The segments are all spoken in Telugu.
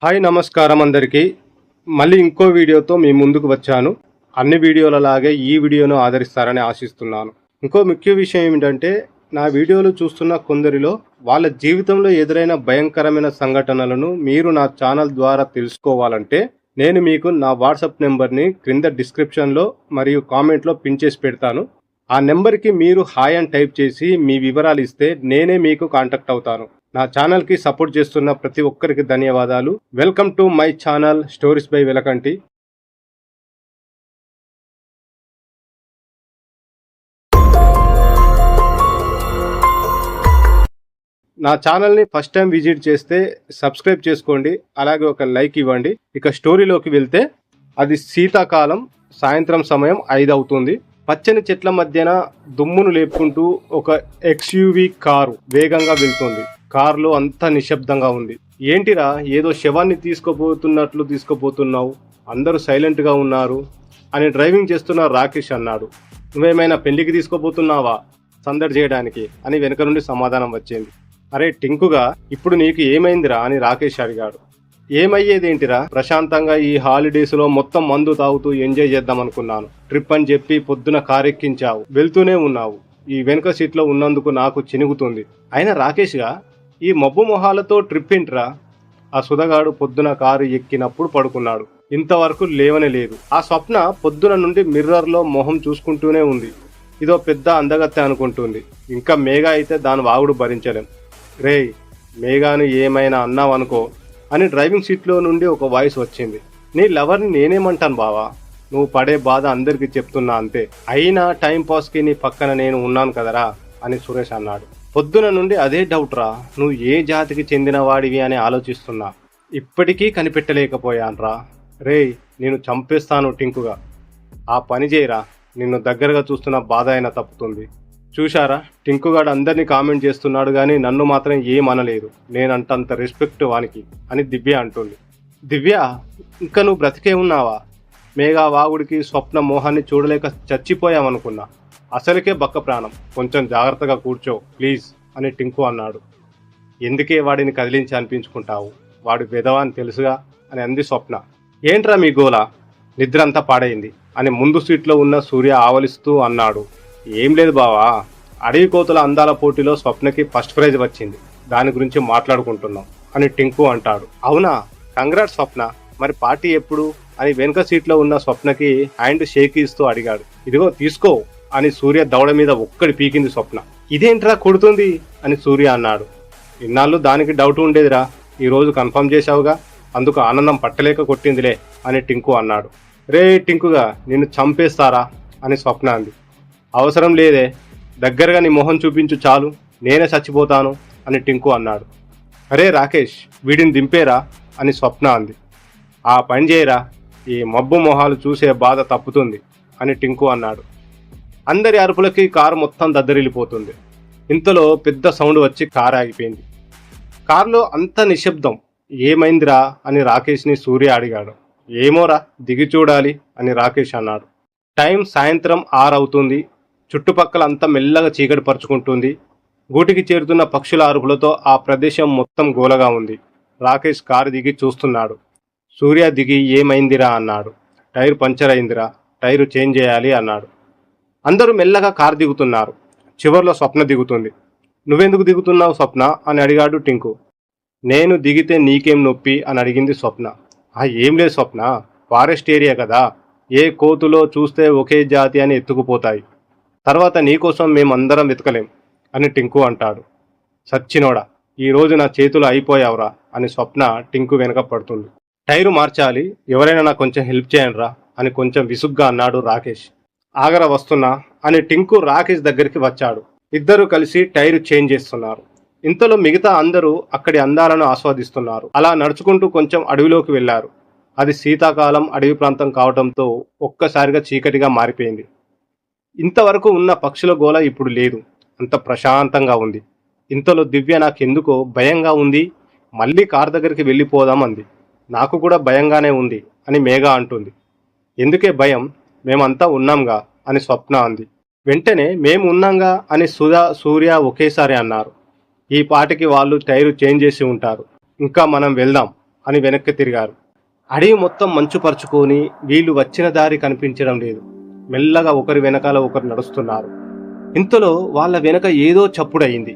హాయ్ నమస్కారం అందరికీ. మళ్ళీ ఇంకో వీడియోతో మీ ముందుకు వచ్చాను. అన్ని వీడియోలలాగే ఈ వీడియోను ఆదరిస్తారని ఆశిస్తున్నాను. ఇంకో ముఖ్య విషయం ఏమిటంటే, నా వీడియోలు చూస్తున్న కొందరిలో వాళ్ళ జీవితంలో ఎదురైన భయంకరమైన సంఘటనలను మీరు నా ఛానల్ ద్వారా తెలుసుకోవాలంటే నేను మీకు నా వాట్సాప్ నెంబర్ని క్రింద డిస్క్రిప్షన్లో మరియు కామెంట్లో పిన్ చేసి పెడతాను. ఆ నెంబర్కి మీరు హాయ్ అని టైప్ చేసి మీ వివరాలు ఇస్తే నేనే మీకు కాంటాక్ట్ అవుతాను. నా ఛానల్కి సపోర్ట్ చేస్తున్న ప్రతి ఒక్కరికి ధన్యవాదాలు. Welcome to my channel stories by Velakanti. నా ఛానల్ని ఫస్ట్ టైం విజిట్ చేస్తే సబ్స్క్రైబ్ చేసుకోండి, అలాగే ఒక లైక్ ఇవ్వండి. ఇక స్టోరీలోకి వెళ్తే, అది శీతాకాలం, సాయంత్రం సమయం 5 అవుతుంది. పచ్చని చెట్ల మధ్యన దుమ్మును లేపుకుంటూ ఒక ఎక్స్యూవీ కారు వేగంగా వెళ్తుంది. కారులో అంతా నిశ్శబ్దంగా ఉంది. ఏంటిరా, ఏదో శవాన్ని తీసుకుపోతున్నావు, అందరూ సైలెంట్గా ఉన్నారు అని డ్రైవింగ్ చేస్తున్న రాకేష్ అన్నాడు. నువ్వేమైనా పెళ్లికి తీసుకుపోతున్నావా సందడి చేయడానికి అని వెనక నుండి సమాధానం వచ్చింది. అరే టింకుగా, ఇప్పుడు నీకు ఏమైందిరా అని రాకేష్ అడిగాడు. ఏమయ్యేదేంటిరా, ప్రశాంతంగా ఈ హాలిడేస్లో మొత్తం మందు తాగుతూ ఎంజాయ్ చేద్దాం అనుకున్నాను. ట్రిప్ అని చెప్పి పొద్దున కారెక్కించావు, వెళ్తూనే ఉన్నావు. ఈ వెనుక సీట్లో ఉన్నందుకు నాకు చినుగుతుంది. అయినా రాకేష్గా, ఈ మబ్బు మొహాలతో ట్రిప్ ఏంట్రా? ఆ సుధగాడు పొద్దున కారు ఎక్కినప్పుడు పడుకున్నాడు, ఇంతవరకు లేవనే లేదు. ఆ స్వప్న పొద్దున నుండి మిర్రర్లో మొహం చూసుకుంటూనే ఉంది. ఇదో పెద్ద అందగత్తె అనుకుంటుంది. ఇంకా మేఘా అయితే దాని వాగుడు భరించలేం. రేయ్, మేఘాను ఏమైనా అన్నావనుకో అని డ్రైవింగ్ సీట్లో నుండి ఒక వాయిస్ వచ్చింది. నీ లవర్ని నేనేమంటాను బావా, నువ్వు పడే బాధ అందరికీ చెప్తున్నా అంతే. అయినా టైంపాస్కి నీ పక్కన నేను ఉన్నాను కదరా అని సురేష్ అన్నాడు. పొద్దున నుండి అదే డౌట్ రా, నువ్వు ఏ జాతికి చెందిన వాడివి అని ఆలోచిస్తున్నా. ఇప్పటికీ కనిపెట్టలేకపోయాన్రా. రేయ్, నేను చంపేస్తాను టింకుగా. ఆ పని చేయరా, నిన్ను దగ్గరగా చూస్తున్న బాధ అయినా తప్పుతుంది. చూశారా, టింకుగాడు అందరినీ కామెంట్ చేస్తున్నాడు కానీ నన్ను మాత్రం ఏమనలేదు. నేనంటంత రెస్పెక్ట్ వానికి అని దివ్య అంటుంది. దివ్య, ఇంకా నువ్వు బ్రతికే ఉన్నావా? మేఘా వాగుడికి స్వప్న మోహాన్ని చూడలేక చచ్చిపోయామనుకున్నా. అసలుకే బక్క ప్రాణం, కొంచెం జాగ్రత్తగా కూర్చో ప్లీజ్ అని టింకు అన్నాడు. ఎందుకే వాడిని కదిలించి అనిపించుకుంటావు, వాడు వెధవ అని తెలుసుగా అని అంది స్వప్న. ఏంట్రా మీ గోల, నిద్ర అంతా పాడైంది అని ముందు సీట్లో ఉన్న సూర్య ఆవలిస్తూ అన్నాడు. ఏం లేదు బావా, అడవి కోతుల అందాల పోటీలో స్వప్నకి ఫస్ట్ ప్రైజ్ వచ్చింది, దాని గురించి మాట్లాడుకుంటున్నాం అని టింకు అంటాడు. అవునా, కంగ్రాట్స్ స్వప్న, మరి పార్టీ ఎప్పుడు అని వెనుక సీట్లో ఉన్న స్వప్నకి హ్యాండ్ షేక్ ఇస్తూ అడిగాడు. ఇదిగో తీసుకో అని సూర్య దవడ మీద ఒక్కడి పీకింది స్వప్న. ఇదేంట్రా కొడుతుంది అని సూర్య అన్నాడు. ఇన్నాళ్ళు దానికి డౌట్ ఉండేదిరా, ఈరోజు కన్ఫర్మ్ చేశావుగా, అందుకు ఆనందం పట్టలేక కొట్టిందిలే అని టింకు అన్నాడు. రే టింకుగా, నిన్ను చంపేస్తారా అని స్వప్న అంది. అవసరం లేదే, దగ్గరగా నీ మొహం చూపించు చాలు, నేనే చచ్చిపోతాను అని టింకు అన్నాడు. అరే రాకేష్, వీడిని దింపేరా అని స్వప్న అంది. ఆ పని చేయరా, ఈ మబ్బు మొహాలు చూసే బాధ తప్పుతుంది అని టింకు అన్నాడు. అందరి అరుపులకి కారు మొత్తం దద్దరిల్లిపోతుంది. ఇంతలో పెద్ద సౌండ్ వచ్చి కారు ఆగిపోయింది. కారులో అంత నిశ్శబ్దం. ఏమైందిరా అని రాకేష్ని సూర్య అడిగాడు. ఏమోరా, దిగి చూడాలి అని రాకేష్ అన్నాడు. టైం సాయంత్రం 6 అవుతుంది. చుట్టుపక్కల అంతా మెల్లగా చీకటి పరుచుకుంటుంది. గూటికి చేరుతున్న పక్షుల అరుపులతో ఆ ప్రదేశం మొత్తం గోలగా ఉంది. రాకేష్ కారు దిగి చూస్తున్నాడు. సూర్య దిగి ఏమైందిరా అన్నాడు. టైర్ పంచర్ అయిందిరా, టైరు చేంజ్ చేయాలి అన్నాడు. అందరూ మెల్లగా కారు దిగుతున్నారు. చివర్లో స్వప్న దిగుతుంది. నువ్వెందుకు దిగుతున్నావు స్వప్న అని అడిగాడు టింకు. నేను దిగితే నీకేం నొప్పి అని అడిగింది స్వప్న. ఏం లేదు స్వప్న, ఫారెస్ట్ ఏరియా కదా, ఏ కోతులో చూస్తే ఒకే జాతి అని ఎత్తుకుపోతాయి. తర్వాత నీకోసం మేమందరం వెతకలేం అని టింకు అంటాడు. సచ్చినోడా, ఈరోజు నా చేతులు అయిపోయావురా అని స్వప్న టింకు వెనక పడుతుంది. టైరు మార్చాలి, ఎవరైనా నాకు కొంచెం హెల్ప్ చేయండిరా అని కొంచెం విసుగ్గా అన్నాడు రాకేష్. ఆగరా వస్తున్నా అని టింకు రాకేష్ దగ్గరికి వచ్చాడు. ఇద్దరు కలిసి టైరు చేంజ్ చేస్తున్నారు. ఇంతలో మిగతా అందరూ అక్కడి అందాలను ఆస్వాదిస్తున్నారు. అలా నడుచుకుంటూ కొంచెం అడవిలోకి వెళ్లారు. అది శీతాకాలం అడవి ప్రాంతం కావడంతో ఒక్కసారిగా చీకటిగా మారిపోయింది. ఇంతవరకు ఉన్న పక్షుల గోల ఇప్పుడు లేదు, అంత ప్రశాంతంగా ఉంది. ఇంతలో దివ్య నాకెందుకో భయంగా ఉంది, మళ్ళీ కారు దగ్గరికి వెళ్ళిపోదాం అంది. నాకు కూడా భయంగానే ఉంది అని మేఘా అంటుంది. ఎందుకే భయం, మేమంతా ఉన్నాంగా అని స్వప్న అంది. వెంటనే మేము ఉన్నాంగా అని సుధా సూర్య ఒకేసారి అన్నారు. ఈ పాటికి వాళ్ళు టైరు చేంజ్ చేసి ఉంటారు, ఇంకా మనం వెళ్దాం అని వెనక్కి తిరిగారు. అడవి మొత్తం మంచు పరుచుకొని వీళ్ళు వచ్చిన దారి కనిపించడం లేదు. మెల్లగా ఒకరి వెనకాల ఒకరు నడుస్తున్నారు. ఇంతలో వాళ్ళ వెనక ఏదో చప్పుడయింది.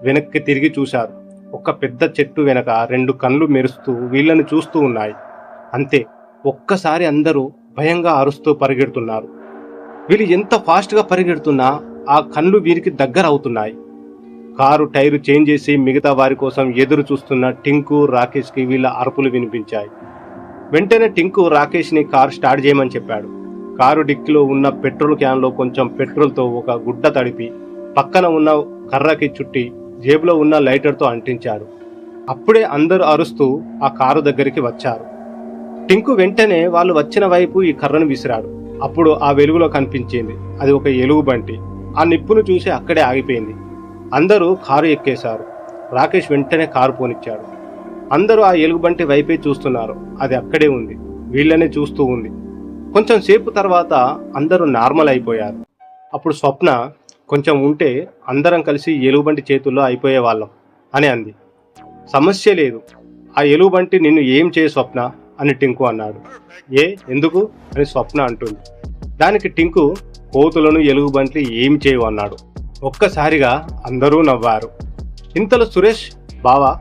వెనక్కి తిరిగి చూశారు. ఒక పెద్ద చెట్టు వెనక 2 కళ్ళు మెరుస్తూ వీళ్ళని చూస్తూ ఉన్నాయి. అంతే, ఒక్కసారి అందరూ భయంగా అరుస్తూ పరిగెడుతున్నారు. వీళ్ళు ఎంత ఫాస్ట్గా పరిగెడుతున్నా ఆ కళ్ళు వీరికి దగ్గర అవుతున్నాయి. కారు టైరు చేంజ్ చేసి మిగతా వారి కోసం ఎదురు చూస్తున్న టింకు, రాకేష్కి వీళ్ళ అరుపులు వినిపించాయి. వెంటనే టింకు రాకేష్ని కారు స్టార్ట్ చేయమని చెప్పాడు. కారు డిక్కీలో ఉన్న పెట్రోల్ క్యాన్లో కొంచెం పెట్రోల్తో ఒక గుడ్డ తడిపి పక్కన ఉన్న కర్రకి చుట్టి జేబులో ఉన్న లైటర్తో అంటించాడు. అప్పుడే అందరూ అరుస్తూ ఆ కారు దగ్గరికి వచ్చారు. టింకు వెంటనే వాళ్ళు వచ్చిన వైపు ఈ కర్రను విసిరాడు. అప్పుడు ఆ వెలుగులో కనిపించింది అది ఒక ఎలుగుబంటి. ఆ నిప్పును చూసి అక్కడే ఆగిపోయింది. అందరూ కారు ఎక్కేశారు. రాకేష్ వెంటనే కారు పోనిచ్చాడు. అందరూ ఆ ఎలుగుబంటి వైపే చూస్తున్నారు. అది అక్కడే ఉంది, వీళ్ళనే చూస్తూ ఉంది. కొంచెం సేపు తర్వాత అందరూ నార్మల్ అయిపోయారు. అప్పుడు స్వప్న, కొంచెం ఉంటే అందరం కలిసి ఎలుగుబంటి చేతుల్లో అయిపోయే వాళ్ళం అని అంది. సమస్య లేదు, ఆ ఎలుగుబంటి నిన్ను ఏం చేయ స్వప్న అని టింకు అన్నాడు. ఎందుకు అని స్వప్న అంటుంది. దానికి టింకు, కోతులను ఎలుగుబంట్లు ఏం చేయవు అన్నాడు. ఒక్కసారిగా అందరూ నవ్వారు. ఇంతలో సురేష్, బావా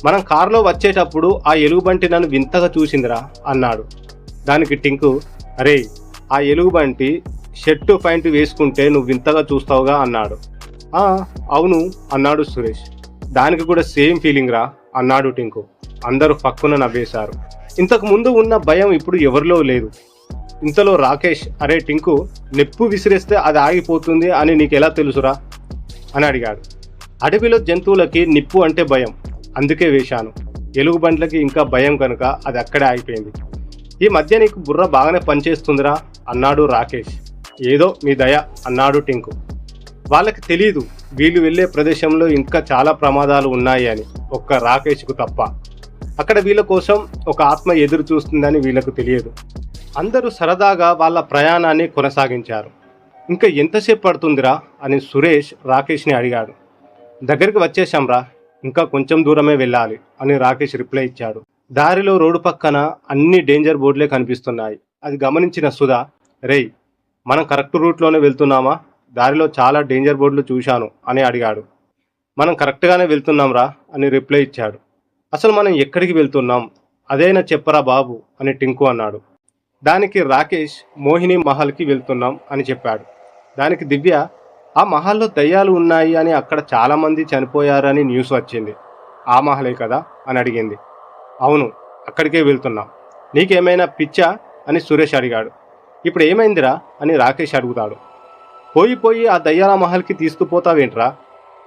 మనం కారులో వచ్చేటప్పుడు ఆ ఎలుగుబంటి నన్ను వింతగా చూసిందిరా అన్నాడు. దానికి టింకు, అరే ఆ ఎలుగుబంటి షర్టు ప్యాంటు వేసుకుంటే నువ్వు వింతగా చూస్తావుగా అన్నాడు. అవును అన్నాడు సురేష్. దానికి కూడా సేమ్ ఫీలింగ్ రా అన్నాడు టింకు. అందరూ పక్కున నవ్వేశారు. ఇంతకు ముందు ఉన్న భయం ఇప్పుడు ఎవరిలో లేదు. ఇంతలో రాకేష్, అరే టింకు, నిప్పు విసిరేస్తే అది ఆగిపోతుంది అని నీకెలా తెలుసురా అని అడిగాడు. అడవిలో జంతువులకి నిప్పు అంటే భయం, అందుకే వేశాను. ఎలుగుబంట్లకి ఇంకా భయం కనుక అది అక్కడే ఆగిపోయింది. ఈ మధ్య నీకు బుర్ర బాగానే పనిచేస్తుందిరా అన్నాడు రాకేష్. ఏదో మీ దయ అన్నాడు టింకు. వాళ్ళకి తెలీదు వీళ్ళు వెళ్ళే ప్రదేశంలో ఇంకా చాలా ప్రమాదాలు ఉన్నాయి అని, ఒక్క రాకేష్కు తప్ప. అక్కడ వీళ్ళ కోసం ఒక ఆత్మ ఎదురు చూస్తుందని వీళ్ళకు తెలియదు. అందరూ సరదాగా వాళ్ళ ప్రయాణాన్ని కొనసాగించారు. ఇంకా ఎంతసేపు పడుతుందిరా అని సురేష్ రాకేష్ని అడిగాడు. దగ్గరికి వచ్చేశాంరా, ఇంకా కొంచెం దూరమే వెళ్ళాలి అని రాకేష్ రిప్లై ఇచ్చాడు. దారిలో రోడ్డు పక్కన అన్ని డేంజర్ బోర్డులే కనిపిస్తున్నాయి. అది గమనించిన సుధా, రేయ్ మనం కరెక్ట్ రూట్లోనే వెళ్తున్నామా? దారిలో చాలా డేంజర్ బోర్డులు చూశాను అని అడిగాడు. మనం కరెక్ట్గానే వెళ్తున్నాంరా అని రిప్లై ఇచ్చాడు. అసలు మనం ఎక్కడికి వెళ్తున్నాం అదేనా చెప్పరా బాబు అని టింకు అన్నాడు. దానికి రాకేష్, మోహిని మహల్కి వెళ్తున్నాం అని చెప్పాడు. దానికి దివ్య, ఆ మహల్లో దయ్యాలు ఉన్నాయి అని, అక్కడ చాలామంది చనిపోయారని న్యూస్ వచ్చింది, ఆ మహలే కదా అని అడిగింది. అవును అక్కడికే వెళ్తున్నాం. నీకేమైనా పిచ్చా అని సురేష్ అడిగాడు. ఇప్పుడు ఏమైందిరా అని రాకేష్ అడుగుతాడు. పోయి ఆ దయ్యాల మహల్కి తీసుకుపోతావేంట్రా?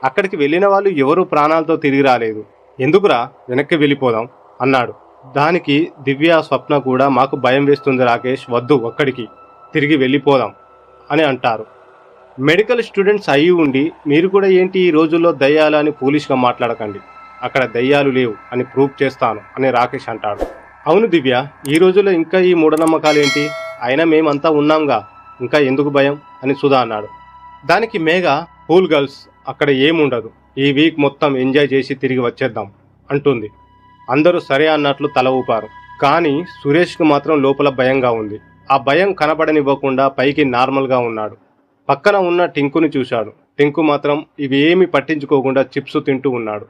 అక్కడికి వెళ్ళిన వాళ్ళు ఎవరూ ప్రాణాలతో తిరిగి రాలేదు, ఎందుకురా వెనక్కి వెళ్ళిపోదాం అన్నాడు. దానికి దివ్య, స్వప్న కూడా, మాకు భయం వేస్తుంది రాకేష్, వద్దు అక్కడికి, తిరిగి వెళ్ళిపోదాం అని అంటారు. మెడికల్ స్టూడెంట్స్ అయి ఉండి మీరు కూడా ఏంటి ఈ రోజుల్లో దయ్యాలు అని ఫూలిష్గా మాట్లాడకండి, అక్కడ దయ్యాలు లేవు అని ప్రూవ్ చేస్తాను అని రాకేష్ అంటాడు. అవును దివ్య, ఈ రోజుల్లో ఇంకా ఈ మూఢనమ్మకాలు ఏంటి, అయినా మేమంతా ఉన్నాంగా, ఇంకా ఎందుకు భయం అని సుధా అన్నాడు. దానికి మేఘ, కూల్ గర్ల్స్, అక్కడ ఏముండదు, ఈ వీక్ మొత్తం ఎంజాయ్ చేసి తిరిగి వచ్చేద్దాం అంటుంది. అందరూ సరే అన్నట్లు తల ఊపారు. కానీ సురేష్కి మాత్రం లోపల భయంగా ఉంది. ఆ భయం కనబడనివ్వకుండా పైకి నార్మల్గా ఉన్నాడు. పక్కన ఉన్న టింకుని చూశాడు. టింకు మాత్రం ఇవి ఏమీ పట్టించుకోకుండా చిప్స్ తింటూ ఉన్నాడు.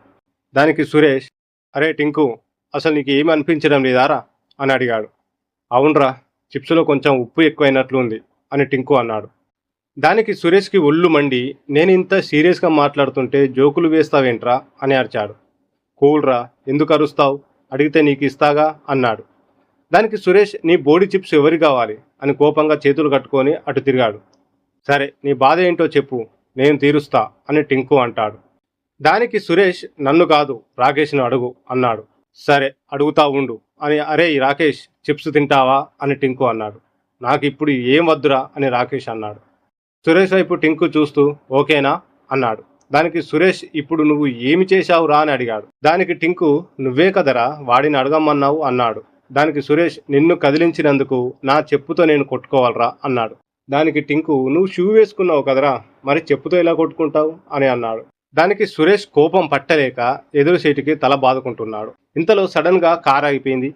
దానికి సురేష్, అరే టింకు, అసలు నీకు ఏమి అనిపించడం లేదారా అని అడిగాడు. అవునరా, చిప్స్లో కొంచెం ఉప్పు ఎక్కువైనట్లుంది అని టింకు అన్నాడు. దానికి సురేష్కి ఒళ్ళు మండి, నేను ఇంత సీరియస్గా మాట్లాడుతుంటే జోకులు వేస్తావేంట్రా అని అరిచాడు. కూల్రా, ఎందుకు అరుస్తావు, అడిగితే నీకు ఇస్తాగా అన్నాడు. దానికి సురేష్, నీ బోడీ చిప్స్ ఎవరికి కావాలి అని కోపంగా చేతులు కట్టుకొని అటు తిరిగాడు. సరే నీ బాధ ఏంటో చెప్పు, నేను తీరుస్తా అని టింకు అంటాడు. దానికి సురేష్, నన్ను కాదు రాకేష్ను అడుగు అన్నాడు. సరే అడుగుతా ఉండు అని, అరే రాకేష్ చిప్స్ తింటావా అని టింకు అన్నాడు. నాకు ఇప్పుడు ఏం వద్దురా అని రాకేష్ అన్నాడు. సురేష్ వైపు టింకు చూస్తూ ఓకేనా అన్నాడు. దానికి సురేష్, ఇప్పుడు నువ్వు ఏమి చేశావురా అని అడిగాడు. దానికి టింకు, నువ్వే కదరా వాడిని అడగమన్నావు అన్నాడు. దానికి సురేష్, నిన్ను కదిలించినందుకు నా చెప్పుతో నేను కొట్టుకోవాలరా అన్నాడు. దానికి టింకు, నువ్వు షూ వేసుకున్నావు కదరా, మరి చెప్పుతో ఎలా కొట్టుకుంటావు అని అన్నాడు. దానికి సురేష్ కోపం పట్టలేక ఎదురు సీటుకి తల బాదుకుంటున్నాడు. ఇంతలో సడన్ గా కార్ ఆగిపోయింది.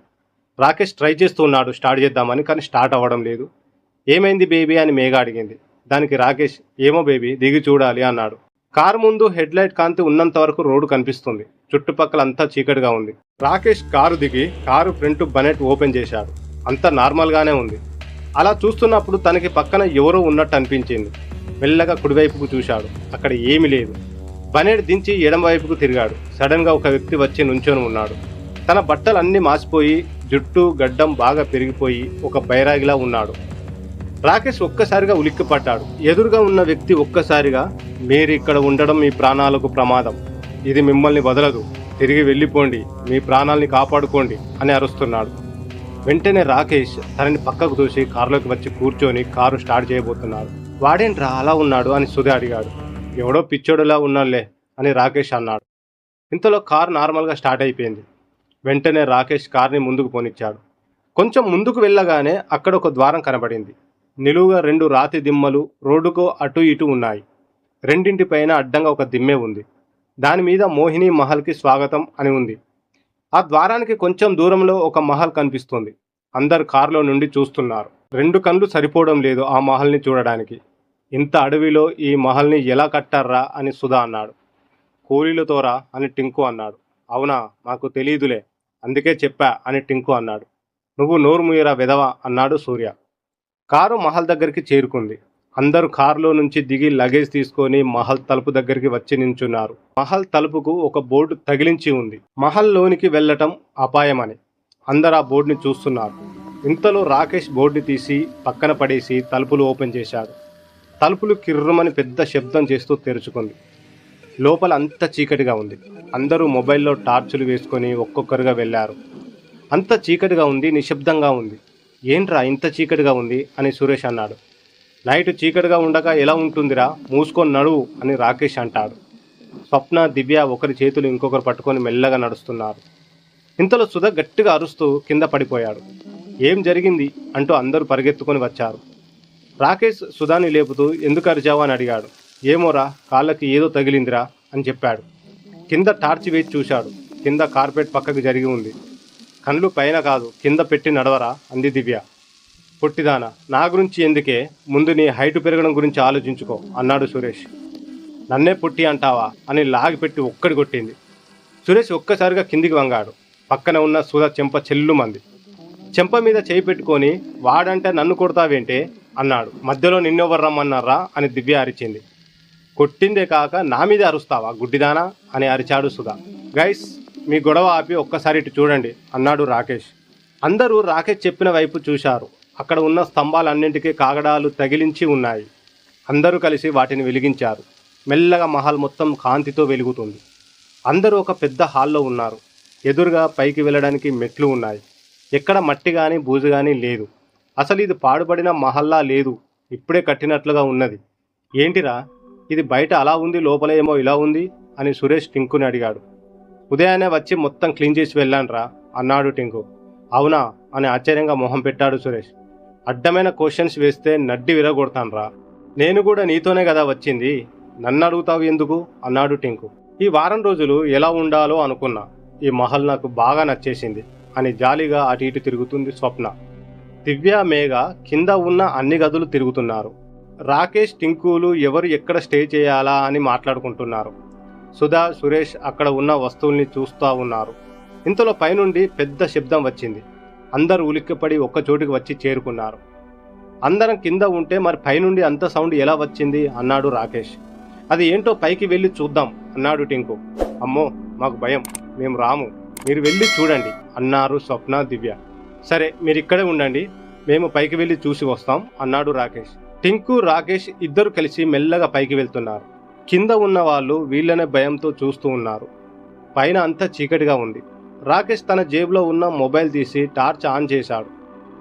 రాకేష్ ట్రై చేస్తూ ఉన్నాడు స్టార్ట్ చేద్దామని, కానీ స్టార్ట్ అవ్వడం లేదు. ఏమైంది బేబీ అని మేఘ అడిగింది. దానికి రాకేష్ ఏమో బేబీ దిగి చూడాలి అన్నాడు. కారు ముందు హెడ్ లైట్ కాంతి ఉన్నంత వరకు రోడ్డు కనిపిస్తుంది. చుట్టుపక్కల అంతా చీకటిగా ఉంది. రాకేష్ కారు దిగి కారు ఫ్రంట్ బనెట్ ఓపెన్ చేశాడు. అంతా నార్మల్ గానే ఉంది. అలా చూస్తున్నప్పుడు తనకి పక్కన ఎవరో ఉన్నట్టు అనిపించింది. మెల్లగా కుడివైపుకు చూశాడు. అక్కడ ఏమీ లేదు. బనెట్ దించి ఎడమ వైపుకు తిరిగాడు. సడన్ గా ఒక వ్యక్తి వచ్చి నుంచొని ఉన్నాడు. తన బట్టలు అన్నీ మాసిపోయి జుట్టు గడ్డం బాగా పెరిగిపోయి ఒక బైరాగిలా ఉన్నాడు. రాకేష్ ఒక్కసారిగా ఉలిక్కిపడ్డాడు. ఎదురుగా ఉన్న వ్యక్తి ఒక్కసారిగా మీరు ఇక్కడ ఉండడం మీ ప్రాణాలకు ప్రమాదం, ఇది మిమ్మల్ని వదలదు, తిరిగి వెళ్ళిపోండి, మీ ప్రాణాలని కాపాడుకోండి అని అరుస్తున్నాడు. వెంటనే రాకేష్ తనని పక్కకు చూసి కారులోకి వచ్చి కూర్చొని కారు స్టార్ట్ చేయబోతున్నాడు. వాడేంట్రా అలా ఉన్నాడు అని సుధ అడిగాడు. ఎవడో పిచ్చోడులా ఉన్నాడులే అని రాకేష్ అన్నాడు. ఇంతలో కారు నార్మల్గా స్టార్ట్ అయిపోయింది. వెంటనే రాకేష్ కార్ని ముందుకు పోనిచ్చాడు. కొంచెం ముందుకు వెళ్ళగానే అక్కడ ఒక ద్వారం కనబడింది. నిలువుగా 2 రాతి దిమ్మలు రోడ్డుకు అటు ఇటు ఉన్నాయి. రెండింటిపైన అడ్డంగా ఒక దిమ్మె ఉంది. దాని మీద మోహిని మహల్కి స్వాగతం అని ఉంది. ఆ ద్వారానికి కొంచెం దూరంలో ఒక మహల్ కనిపిస్తుంది. అందరు కారులో నుండి చూస్తున్నారు. 2 కళ్ళు సరిపోవడం లేదు ఆ మహల్ని చూడడానికి. ఇంత అడవిలో ఈ మహల్ని ఎలా కట్టారా అని సుధా అన్నాడు. కూలీలతోరా అని టింకు అన్నాడు. అవునా, మాకు తెలీదులే, అందుకే చెప్పా అని టింకు అన్నాడు. నువ్వు నోరు మూయరా వెధవా అన్నాడు సూర్య. కారు మహల్ దగ్గరికి చేరుకుంది. అందరూ కారులో నుంచి దిగి లగేజ్ తీసుకొని మహల్ తలుపు దగ్గరికి వచ్చి నించున్నారు. మహల్ తలుపుకు ఒక బోర్డు తగిలించి ఉంది. మహల్ లోనికి వెళ్ళటం అపాయమని. అందరు ఆ బోర్డుని చూస్తున్నారు. ఇంతలో రాకేష్ బోర్డుని తీసి పక్కన పడేసి తలుపులు ఓపెన్ చేశాడు. తలుపులు కిర్రమని పెద్ద శబ్దం చేస్తూ తెరుచుకుంది. లోపల అంత చీకటిగా ఉంది. అందరూ మొబైల్లో టార్చులు వేసుకొని ఒక్కొక్కరుగా వెళ్ళారు. అంత చీకటిగా ఉంది, నిశ్శబ్దంగా ఉంది. ఏంట్రా ఇంత చీకటిగా ఉంది అని సురేష్ అన్నాడు. నైట్ చీకటిగా ఉండగా ఎలా ఉంటుందిరా, మూసుకొని నడువు అని రాకేష్ అంటాడు. స్వప్న, దివ్య ఒకరి చేతులు ఇంకొకరు పట్టుకొని మెల్లగా నడుస్తున్నారు. ఇంతలో సుధ గట్టిగా అరుస్తూ కింద పడిపోయాడు. ఏం జరిగింది అంటూ అందరూ పరిగెత్తుకొని వచ్చారు. రాకేష్ సుధాని లేపుతూ ఎందుకు అరిచావా అని అడిగాడు. ఏమోరా, కాళ్ళకి ఏదో తగిలిందిరా అని చెప్పాడు. కింద టార్చ్ వేసి చూశాడు. కింద కార్పెట్ పక్కకు జరిగి ఉంది. కళ్ళు పైన కాదు కింద పెట్టి నడవరా అంది దివ్య. పొట్టిదానా, నా గురించి ఎందుకే, ముందు నీ హైటు పెరగడం గురించి ఆలోచించుకో అన్నాడు సురేష్. నన్నే పుట్టి అంటావా అని లాగిపెట్టి ఒక్కడి కొట్టింది. సురేష్ ఒక్కసారిగా కిందికి వంగాడు. పక్కన ఉన్న సుధ చెంప చెల్లుమంది. చెంప మీద చేయి పెట్టుకొని వాడంటే నన్ను కొడతావేంటే అన్నాడు. మధ్యలో నిన్నెవరు రమ్మన్నారా అని దివ్య అరిచింది. కొట్టిందే కాక నా మీద అరుస్తావా గుడ్డిదానా అని అరిచాడు సుధా. గైస్, మీ గొడవ ఆపి ఒక్కసారి ఇటు చూడండి అన్నాడు రాకేష్. అందరూ రాకేష్ చెప్పిన వైపు చూశారు. అక్కడ ఉన్న స్తంభాలన్నింటికీ కాగడాలు తగిలించి ఉన్నాయి. అందరూ కలిసి వాటిని వెలిగించారు. మెల్లగా మహల్ మొత్తం కాంతితో వెలుగుతుంది. అందరూ ఒక పెద్ద హాల్లో ఉన్నారు. ఎదురుగా పైకి వెళ్ళడానికి మెట్లు ఉన్నాయి. ఎక్కడ మట్టి కానీ బూజు కానీ లేదు. అసలు ఇది పాడుపడిన మహల్లా లేదు, ఇప్పుడే కట్టినట్లుగా ఉన్నది. ఏంటిరా ఇది, బయట అలా ఉంది, లోపల ఏమో ఇలా ఉంది అని సురేష్ టింకుని అడిగాడు. ఉదయాన్నే వచ్చి మొత్తం క్లీన్ చేసి వెళ్ళానురా అన్నాడు టింకు. అవునా అని ఆశ్చర్యంగా మొహం పెట్టాడు సురేష్. అడ్డమైన క్వశ్చన్స్ వేస్తే నడ్డి విరగొడతానురా. నేను కూడా నీతోనే కదా వచ్చింది, నన్ను అడుగుతావు ఎందుకు అన్నాడు టింకు. ఈ వారం రోజులు ఎలా ఉండాలో అనుకున్నా, ఈ మహల్ నాకు బాగా నచ్చేసింది అని జాలీగా అటు ఇటు తిరుగుతుంది స్వప్న. దివ్య, మేఘ కింద ఉన్న అన్ని గదులు తిరుగుతున్నారు. రాకేష్, టింకులు ఎవరు ఎక్కడ స్టే చేయాలా అని మాట్లాడుకుంటున్నారు. సుధా, సురేష్ అక్కడ ఉన్న వస్తువుల్ని చూస్తూ ఉన్నారు. ఇంతలో పైనుండి పెద్ద శబ్దం వచ్చింది. అందరూ ఉలిక్కిపడి ఒక్క చోటికి వచ్చి చేరుకున్నారు. అందరం కింద ఉంటే మరి పైనుండి అంత సౌండ్ ఎలా వచ్చింది అన్నాడు రాకేష్. అది ఏంటో పైకి వెళ్ళి చూద్దాం అన్నాడు టింకు. అమ్మో మాకు భయం, మేము రాము, మీరు వెళ్ళి చూడండి అన్నారు స్వప్న, దివ్య. సరే మీరు ఇక్కడే ఉండండి, మేము పైకి వెళ్ళి చూసి వస్తాం అన్నాడు రాకేష్. టింకు, రాకేష్ ఇద్దరు కలిసి మెల్లగా పైకి వెళ్తున్నారు. కింద ఉన్న వాళ్ళు వీళ్ళనే భయంతో చూస్తూ ఉన్నారు. పైన అంతా చీకటిగా ఉంది. రాకేష్ తన జేబులో ఉన్న మొబైల్ తీసి టార్చ్ ఆన్ చేశాడు.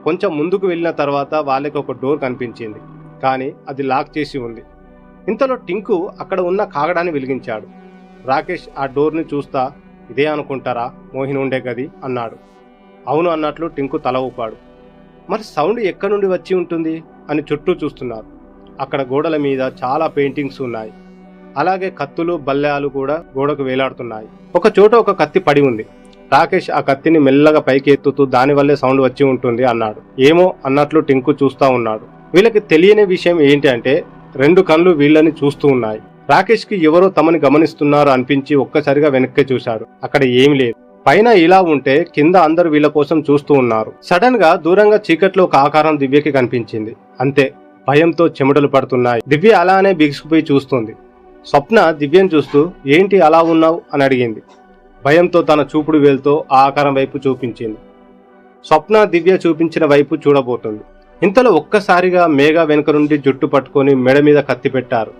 కొంచెం ముందుకు వెళ్ళిన తర్వాత వాళ్ళకి ఒక డోర్ కనిపించింది, కానీ అది లాక్ చేసి ఉంది. ఇంతలో టింకు అక్కడ ఉన్న కాగడాన్ని వెలిగించాడు. రాకేష్ ఆ డోర్ని చూస్తా, ఇదే అనుకుంటారా మోహిని ఉండే గది అన్నాడు. అవును అన్నట్లు టింకు తల ఊపాడు. మరి సౌండ్ ఎక్కడి నుండి వచ్చి ఉంటుంది అని చుట్టూ చూస్తున్నారు. అక్కడ గోడల మీద చాలా పెయింటింగ్స్ ఉన్నాయి. అలాగే కత్తులు బల్లాలు కూడా గోడకు వేలాడుతున్నాయి. ఒక చోట ఒక కత్తి పడి ఉంది. రాకేష్ ఆ కత్తిని మెల్లగా పైకి ఎత్తుతూ దానివల్లే సౌండ్ వచ్చి ఉంటుంది అన్నాడు. ఏమో అన్నట్లు టింకు చూస్తా ఉన్నాడు. వీళ్ళకి తెలియని విషయం ఏంటి అంటే 2 కళ్ళు వీళ్ళని చూస్తూ ఉన్నాయి. రాకేష్ కి ఎవరో తమని గమనిస్తున్నారు అనిపించి ఒక్కసారిగా వెనక్కి చూశాడు. అక్కడ ఏమీ లేదు. పైన ఇలా ఉంటే కింద అందరు వీళ్ళ కోసం చూస్తూ ఉన్నారు. సడన్ గా దూరంగా చీకట్లో ఒక ఆకారం దివ్యకి కనిపించింది. అంతే, భయంతో చెమటలు పడుతున్నాయి. దివ్య అలానే బిగుసుకుపోయి చూస్తుంది. స్వప్న దివ్యను చూస్తూ ఏంటి అలా ఉన్నావు అని అడిగింది. భయంతో తన చూపుడు వేలుతో ఆ ఆకారం వైపు చూపించింది. స్వప్న దివ్య చూపించిన వైపు చూడబోతుంది. ఇంతలో ఒక్కసారిగా మేఘ వెనుక నుండి జుట్టు పట్టుకొని మెడ మీద కత్తి పెట్టారు.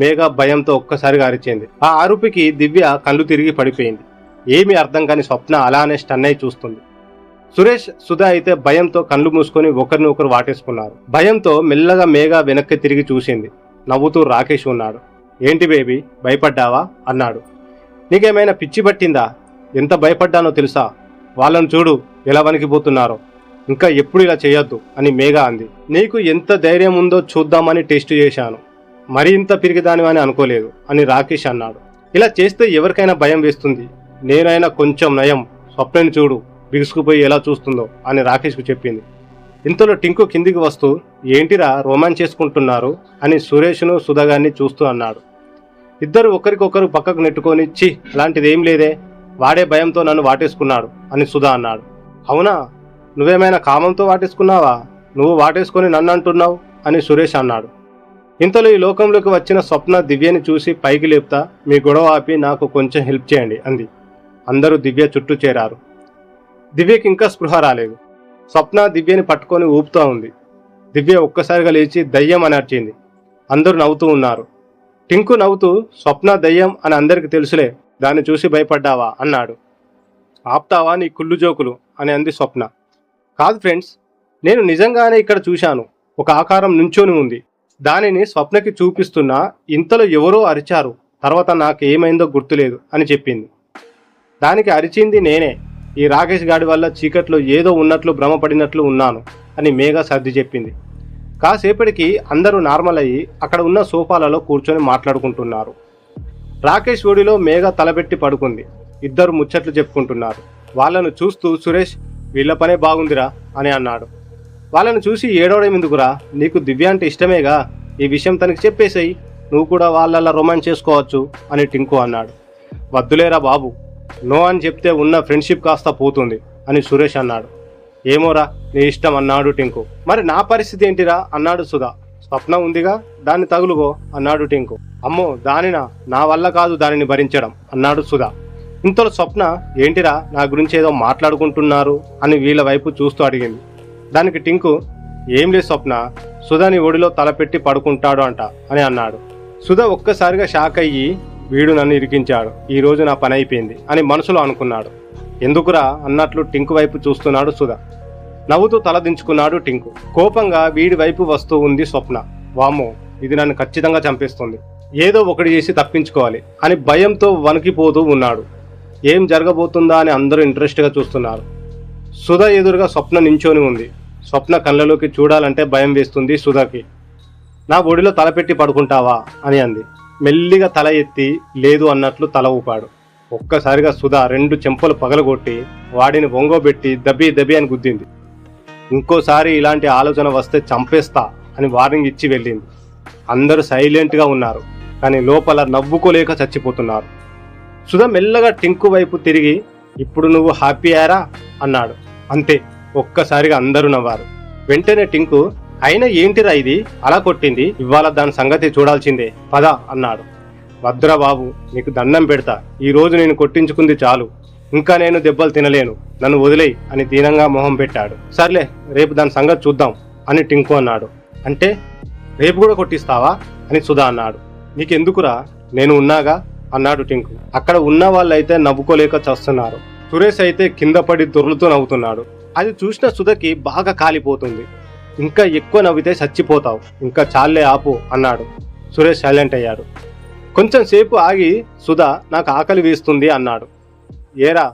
మేఘ భయంతో ఒక్కసారిగా అరిచింది. ఆ అరుపుకి దివ్య కళ్ళు తిరిగి పడిపోయింది. ఏమీ అర్థం కాని స్వప్న అలానే స్టన్ అయి చూస్తుంది. సురేష్ సుధా అయితే భయంతో కళ్ళు మూసుకొని ఒకరిని ఒకరు వాటేసుకున్నారు. భయంతో మెల్లగా మేఘ వెనక్కి తిరిగి చూసింది. నవ్వుతూ రాకేష్ ఉన్నాడు. ఏంటి బేబీ, భయపడ్డావా అన్నాడు. నీకేమైనా పిచ్చి పట్టిందా? ఎంత భయపడ్డానో తెలుసా? వాళ్ళను చూడు ఎలా వణికిపోతున్నారో. ఇంకా ఎప్పుడు ఇలా చేయొద్దు అని మేఘ అంది. నీకు ఎంత ధైర్యం ఉందో చూద్దామని టెస్ట్ చేశాను. మరి ఇంత పిరిగిదానివని అనుకోలేదు అని రాకేష్ అన్నాడు. ఇలా చేస్తే ఎవరికైనా భయం వేస్తుంది. నేనైనా కొంచెం నయం. స్వప్నని చూడు బిగుసుకుపోయి ఎలా చూస్తుందో అని రాకేష్కు చెప్పింది. ఇంతలో టింకు కిందికి వస్తూ ఏంటిరా రొమాన్స్ చేసుకుంటున్నారు అని సురేష్ను సుధగాన్ని చూస్తూ అన్నాడు. ఇద్దరు ఒకరికొకరు పక్కకు నెట్టుకొని చి అలాంటిది ఏం లేదే, వాడే భయంతో నన్ను వాటేసుకున్నాడు అని సుధా అన్నాడు. అవునా, నువ్వేమైనా కామంతో వాటేసుకున్నావా? నువ్వు వాటేసుకొని నన్ను అంటున్నావు అని సురేష్ అన్నాడు. ఇంతలో ఈ లోకంలోకి వచ్చిన స్వప్న దివ్యని చూసి పైకి లేపుతా మీ గొడవ ఆపి నాకు కొంచెం హెల్ప్ చేయండి అంది. అందరూ దివ్య చుట్టూ చేరారు. దివ్యకి ఇంకా స్పృహ రాలేదు. స్వప్న దివ్యని పట్టుకొని ఊపుతూ ఉంది. దివ్య ఒక్కసారిగా లేచి దయ్యం అని అరిచింది. అందరూ నవ్వుతూ ఉన్నారు. టింకు నవ్వుతూ స్వప్న దయ్యం అని అందరికి తెలుసులే, దాన్ని చూసి భయపడ్డావా అన్నాడు. ఆప్తావా నీ కుళ్ళు జోకులు అని అంది స్వప్న. కాదు ఫ్రెండ్స్, నేను నిజంగానే ఇక్కడ చూశాను. ఒక ఆకారం నుంచొని ఉంది. దానిని స్వప్నకి చూపిస్తున్నా ఇంతలో ఎవరో అరిచారు. తర్వాత నాకు ఏమైందో గుర్తులేదు అని చెప్పింది. దానికి అరిచింది నేనే. ఈ రాకేష్ గాడి వల్ల చీకట్లో ఏదో ఉన్నట్లు భ్రమపడినట్లు ఉన్నాను అని మేఘ సర్ది చెప్పింది. కాసేపటికి అందరూ నార్మల్ అయ్యి అక్కడ ఉన్న సోఫాలలో కూర్చొని మాట్లాడుకుంటున్నారు. రాకేష్ ఒడిలో మేఘ తలపెట్టి పడుకుంది. ఇద్దరు ముచ్చట్లు చెప్పుకుంటున్నారు. వాళ్ళను చూస్తూ సురేష్ వీళ్ళ పనే బాగుందిరా అని అన్నాడు. వాళ్ళను చూసి ఏడవడం ఎందుకురా, నీకు దివ్య అంటే ఇష్టమేగా, ఈ విషయం తనకి చెప్పేసేయి, నువ్వు కూడా వాళ్ళలా రొమాన్స్ చేసుకోవచ్చు అని టింకు అన్నాడు. వద్దులేరా బాబు, నో అని చెప్తే ఉన్న ఫ్రెండ్షిప్ కాస్త పోతుంది అని సురేష్ అన్నాడు. ఏమోరా నీ ఇష్టం అన్నాడు టింకు. మరి నా పరిస్థితి ఏంటిరా అన్నాడు సుధా. స్వప్న ఉందిగా, దాన్ని తగులుగో అన్నాడు టింకు. అమ్మో దానినా, నా వల్ల కాదు దానిని భరించడం అన్నాడు సుధా. ఇంతలో స్వప్న ఏంటిరా నా గురించి ఏదో మాట్లాడుకుంటున్నారు అని వీళ్ళ వైపు చూస్తూ అడిగింది. దానికి టింకు ఏం లేదు స్వప్న, సుధాని ఒడిలో తలపెట్టి పడుకుంటాడు అంట అని అన్నాడు. సుధా ఒక్కసారిగా షాక్ అయ్యి వీడు నన్ను ఇరికించాడు, ఈ రోజు నా పని అయిపోయింది అని మనసులో అనుకున్నాడు. ఎందుకురా అన్నట్లు టింకు వైపు చూస్తున్నాడు సుధా. నవ్వుతూ తల దించుకున్నాడు టింకు. కోపంగా వీడి వైపు వస్తూ ఉంది స్వప్న. వామ్మో, ఇది నన్ను ఖచ్చితంగా చంపేస్తుంది, ఏదో ఒకటి చేసి తప్పించుకోవాలి అని భయంతో వణికిపోతూ ఉన్నాడు. ఏం జరగబోతుందా అని అందరూ ఇంట్రెస్ట్గా చూస్తున్నారు. సుధా ఎదురుగా స్వప్న నించొని ఉంది. స్వప్న కళ్ళలోకి చూడాలంటే భయం వేస్తుంది సుధాకి. నా ఒడిలో తలపెట్టి పడుకుంటావా అని అంది. మెల్లిగా తల ఎత్తి లేదు అన్నట్లు తల ఊపాడు. ఒక్కసారిగా సుధా 2 చెంపలు పగలగొట్టి వాడిని వంగోబెట్టి దబి దబి అని గుద్దింది. ఇంకోసారి ఇలాంటి ఆలోచన వస్తే చంపేస్తా అని వార్నింగ్ ఇచ్చి వెళ్ళింది. అందరూ సైలెంట్గా ఉన్నారు, కానీ లోపల నవ్వుకోలేక చచ్చిపోతున్నారు. సుధా మెల్లగా టింకు వైపు తిరిగి ఇప్పుడు నువ్వు హ్యాపీ అయ్యారా అన్నాడు. అంతే, ఒక్కసారిగా అందరూ నవ్వారు. వెంటనే టింకు అయినా ఏంటిరా ఇది అలా కొట్టింది, ఇవాళ దాని సంగతి చూడాల్సిందే పద అన్నాడు. వద్దురా బాబు, నీకు దండం పెడతా, ఈ రోజు నేను కొట్టించుకుంది చాలు, ఇంకా నేను దెబ్బలు తినలేను, నన్ను వదిలేయి అని దీనంగా మొహం పెట్టాడు. సర్లే రేపు దాని సంగతి చూద్దాం అని టింకు అన్నాడు. అంటే రేపు కూడా కొట్టిస్తావా అని సుధా అన్నాడు. నీకెందుకురా, నేను ఉన్నాగా అన్నాడు టింకు. అక్కడ ఉన్న వాళ్ళైతే నవ్వుకోలేక చస్తున్నారు. సురేష్ అయితే కింద పడి దొర్లుతూ నవ్వుతున్నాడు. అది చూసిన సుధకి బాగా కాలిపోతుంది. ఇంకా ఎక్కువ నవ్వితే చచ్చిపోతావు, ఇంకా చాలే ఆపు అన్నాడు. సురేష్ సైలెంట్ అయ్యాడు. కొంచెం సేపు ఆగి సుధా నాకు ఆకలి వేస్తుంది అన్నాడు. ఏరా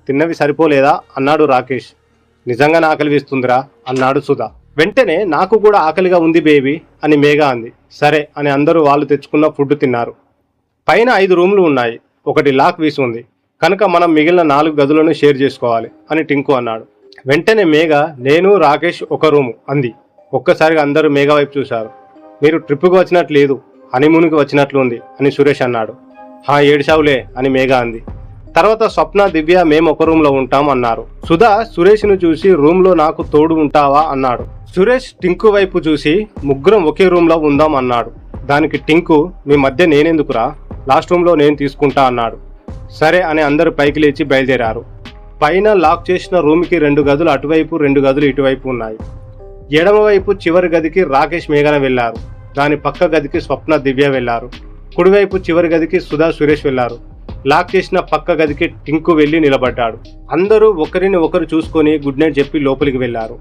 తిన్నవి సరిపోలేదా అన్నాడు రాకేష్. నిజంగా ఆకలి వేస్తుందిరా అన్నాడు సుధా. వెంటనే నాకు కూడా ఆకలిగా ఉంది బేబీ అని మేఘ అంది. సరే అని అందరూ వాళ్ళు తెచ్చుకున్న ఫుడ్ తిన్నారు. పైన 5 రూమ్లు ఉన్నాయి, ఒకటి లాక్ వేసి ఉంది కనుక మనం మిగిలిన 4 గదులను షేర్ చేసుకోవాలి అని టింకు అన్నాడు. వెంటనే మేఘ నేను రాకేష్ ఒక రూము అంది. ఒక్కసారిగా అందరూ మేఘ వైపు చూశారు. మీరు ట్రిప్పుకి వచ్చినట్లు లేదు, హనీమూన్కి వచ్చినట్లు ఉంది అని సురేష్ అన్నాడు. ఏడ్చావులే అని మేఘ అంది. తర్వాత స్వప్న, దివ్య మేము ఒక రూమ్ లో ఉంటాం అన్నారు. సుధా సురేష్ ను చూసి రూమ్ లో నాకు తోడు ఉంటావా అన్నాడు. సురేష్ టింకు వైపు చూసి ముగ్గురం ఒకే రూమ్ లో ఉందాం అన్నాడు. దానికి టింకు మీ మధ్య నేనెందుకురా, లాస్ట్ రూమ్ లో నేను తీసుకుంటా అన్నాడు. సరే అని అందరూ పైకి లేచి బయలుదేరారు. పైన లాక్ చేసిన రూమ్కి 2 గదులు అటువైపు 2 గదులు ఇటువైపు ఉన్నాయి. ఎడమవైపు చివరి గదికి రాకేష్ మేఘన వెళ్లారు. దాని పక్క గదికి స్వప్న, దివ్య వెళ్లారు. కుడివైపు చివరి గదికి సుధా, సురేష్ వెళ్లారు. లాక్ చేసిన పక్క గదికి టింకు వెళ్లి నిలబడ్డాడు. అందరూ ఒకరిని ఒకరు చూసుకొని గుడ్ నైట్ చెప్పి లోపలికి వెళ్లారు.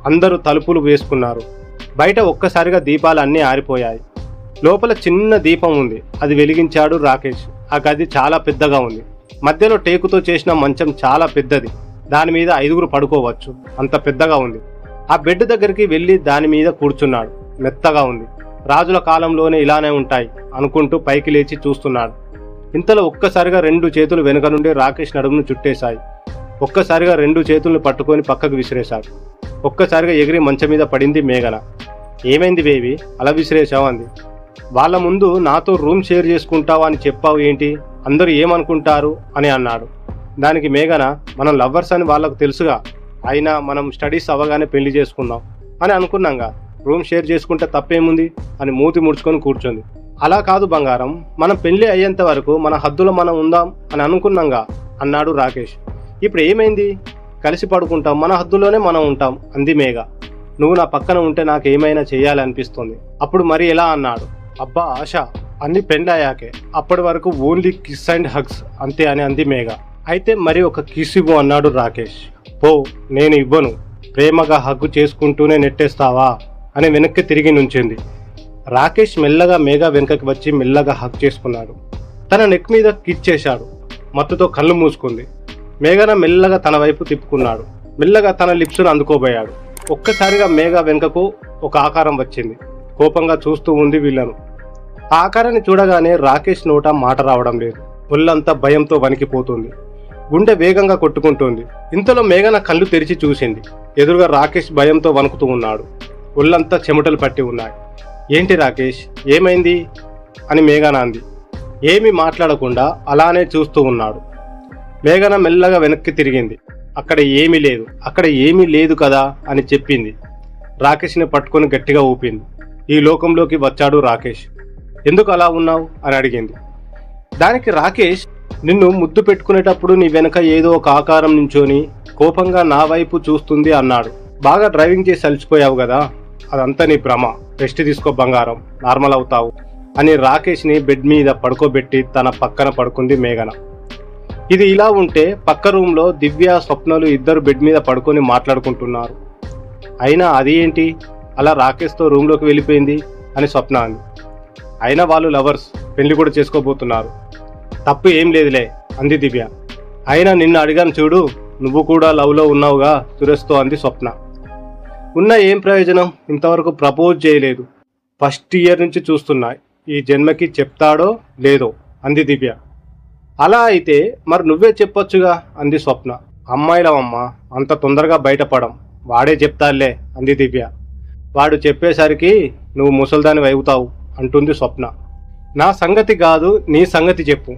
అందరూ తలుపులు వేసుకున్నారు. బయట ఒక్కసారిగా దీపాలు అన్నీ ఆరిపోయాయి. లోపల చిన్న దీపం ఉంది, అది వెలిగించాడు రాకేష్. ఆ గది చాలా పెద్దగా ఉంది. మధ్యలో టేకుతో చేసిన మంచం చాలా పెద్దది, దాని మీద 5గురు పడుకోవచ్చు, అంత పెద్దగా ఉంది. ఆ బెడ్ దగ్గరికి వెళ్లి దాని మీద కూర్చున్నాడు. మెత్తగా ఉంది, రాజుల కాలంలోనే ఇలానే ఉంటాయి అనుకుంటూ పైకి లేచి చూస్తున్నాడు. ఇంతలో ఒక్కసారిగా 2 చేతులు వెనుక నుండి రాకేష్ నడుమును చుట్టేశాయి. ఒక్కసారిగా 2 చేతులను పట్టుకొని పక్కకు విసిరేశాడు. ఒక్కసారిగా ఎగిరి మంచం మీద పడింది మేఘన. ఏమైంది బేబీ, అలా విసిరేశావు అంది. వాళ్ళ ముందు నాతో రూమ్ షేర్ చేసుకుంటావా అని చెప్పావు ఏంటి, అందరూ ఏమనుకుంటారు అని అన్నాడు. దానికి మేఘన మనం లవ్వర్స్ అని వాళ్ళకు తెలుసుగా, అయినా మనం స్టడీస్ అవ్వగానే పెళ్లి చేసుకుందాం అని అనుకున్నాంగా, రూమ్ షేర్ చేసుకుంటే తప్పేముంది అని మూతి ముడుచుకొని కూర్చుంది. అలా కాదు బంగారం, మనం పెళ్లి అయ్యేంత వరకు మన హద్దులో మనం ఉందాం అని అనుకున్నాంగా అన్నాడు రాకేష్. ఇప్పుడు ఏమైంది, కలిసి పడుకుంటాం, మన హద్దులోనే మనం ఉంటాం అంది మేఘ. నువ్వు నా పక్కన ఉంటే నాకు ఏమైనా చేయాలనిపిస్తుంది. అప్పుడు మరి ఎలా అన్నాడు. అబ్బా ఆశ, అన్ని పెళ్ళయ్యాకే, అప్పటి వరకు ఓన్లీ కిస్ అండ్ హగ్స్ అంతే అని అంది మేఘ. అయితే మరి ఒక కిస్ ఇవ్వు అన్నాడు రాకేష్. పో, నేను ఇవ్వను, ప్రేమగా హగ్గు చేసుకుంటూనే నెట్టేస్తావా అని వెనక్కి తిరిగి నుంచింది. రాకేష్ మెల్లగా మేఘ వెనుకకి వచ్చి మెల్లగా హగ్ చేసుకున్నాడు. తన నెక్ మీద కిస్ చేశాడు. మత్తుతో కళ్ళు మూసుకుంది. మేఘన మెల్లగా తన వైపు తిప్పుకున్నాడు. మెల్లగా తన లిప్స్ను అందుకోబోయాడు. ఒక్కసారిగా మేఘ వెనుకకు ఒక ఆకారం వచ్చింది. కోపంగా చూస్తూ ఉంది వీళ్ళను. ఆ ఆకారాన్ని చూడగానే రాకేష్ నోట మాట రావడం లేదు. ఒళ్ళంతా భయంతో వణికిపోతుంది. గుండె వేగంగా కొట్టుకుంటుంది. ఇంతలో మేఘన కళ్ళు తెరిచి చూసింది. ఎదురుగా రాకేష్ భయంతో వణుకుతూ ఉన్నాడు. ఒళ్ళంతా చెమటలు పట్టి ఉన్నాయి. ఏంటి రాకేష్, ఏమైంది అని మేఘన అంది. ఏమీ మాట్లాడకుండా అలానే చూస్తూ ఉన్నాడు. మేఘన మెల్లగా వెనక్కి తిరిగింది. అక్కడ ఏమీ లేదు కదా అని చెప్పింది. రాకేష్ని పట్టుకొని గట్టిగా ఊపింది. ఈ లోకంలోకి వచ్చాడు రాకేష్. ఎందుకు అలా ఉన్నావు అని అడిగింది. దానికి రాకేష్, నిన్ను ముద్దు పెట్టుకునేటప్పుడు నీ వెనక ఏదో ఒక ఆకారం నించోని కోపంగా నా వైపు చూస్తుంది అన్నాడు. బాగా డ్రైవింగ్ చేసి అలసిపోయావు కదా, అదంతా నీ భ్రమ, రెస్ట్ తీసుకో బంగారం, నార్మల్ అవుతావు అని రాకేష్ని బెడ్ మీద పడుకోబెట్టి తన పక్కన పడుకుంది మేఘన. ఇది ఇలా ఉంటే పక్క రూమ్లో దివ్య, స్వప్నలు ఇద్దరు బెడ్ మీద పడుకొని మాట్లాడుకుంటున్నారు. అయినా అది ఏంటి అలా రాకేష్తో రూమ్లోకి వెళ్ళిపోయింది అని స్వప్న అంది. అయినా వాళ్ళు లవర్స్, పెళ్లి కూడా చేసుకోబోతున్నారు, తప్పు ఏం లేదులే అంది దివ్య. అయినా నిన్ను అడిగాను చూడు, నువ్వు కూడా లవ్లో ఉన్నావుగా సురేష్తో అంది స్వప్న. ఉన్న ఏం ప్రయోజనం, ఇంతవరకు ప్రపోజ్ చేయలేదు, ఫస్ట్ ఇయర్ నుంచి చూస్తున్నా, ఈ జన్మకి చెప్తాడో లేదో అంది దివ్య. అలా అయితే మరి నువ్వే చెప్పొచ్చుగా అంది స్వప్న. అమ్మాయిలవమ్మ, అంత తొందరగా బయటపడం, వాడే చెప్తాలే అంది దివ్య. వాడు చెప్పేసరికి నువ్వు ముసల్దాని అవుతావు అంటుంది స్వప్న. నా సంగతి కాదు, నీ సంగతి చెప్పు,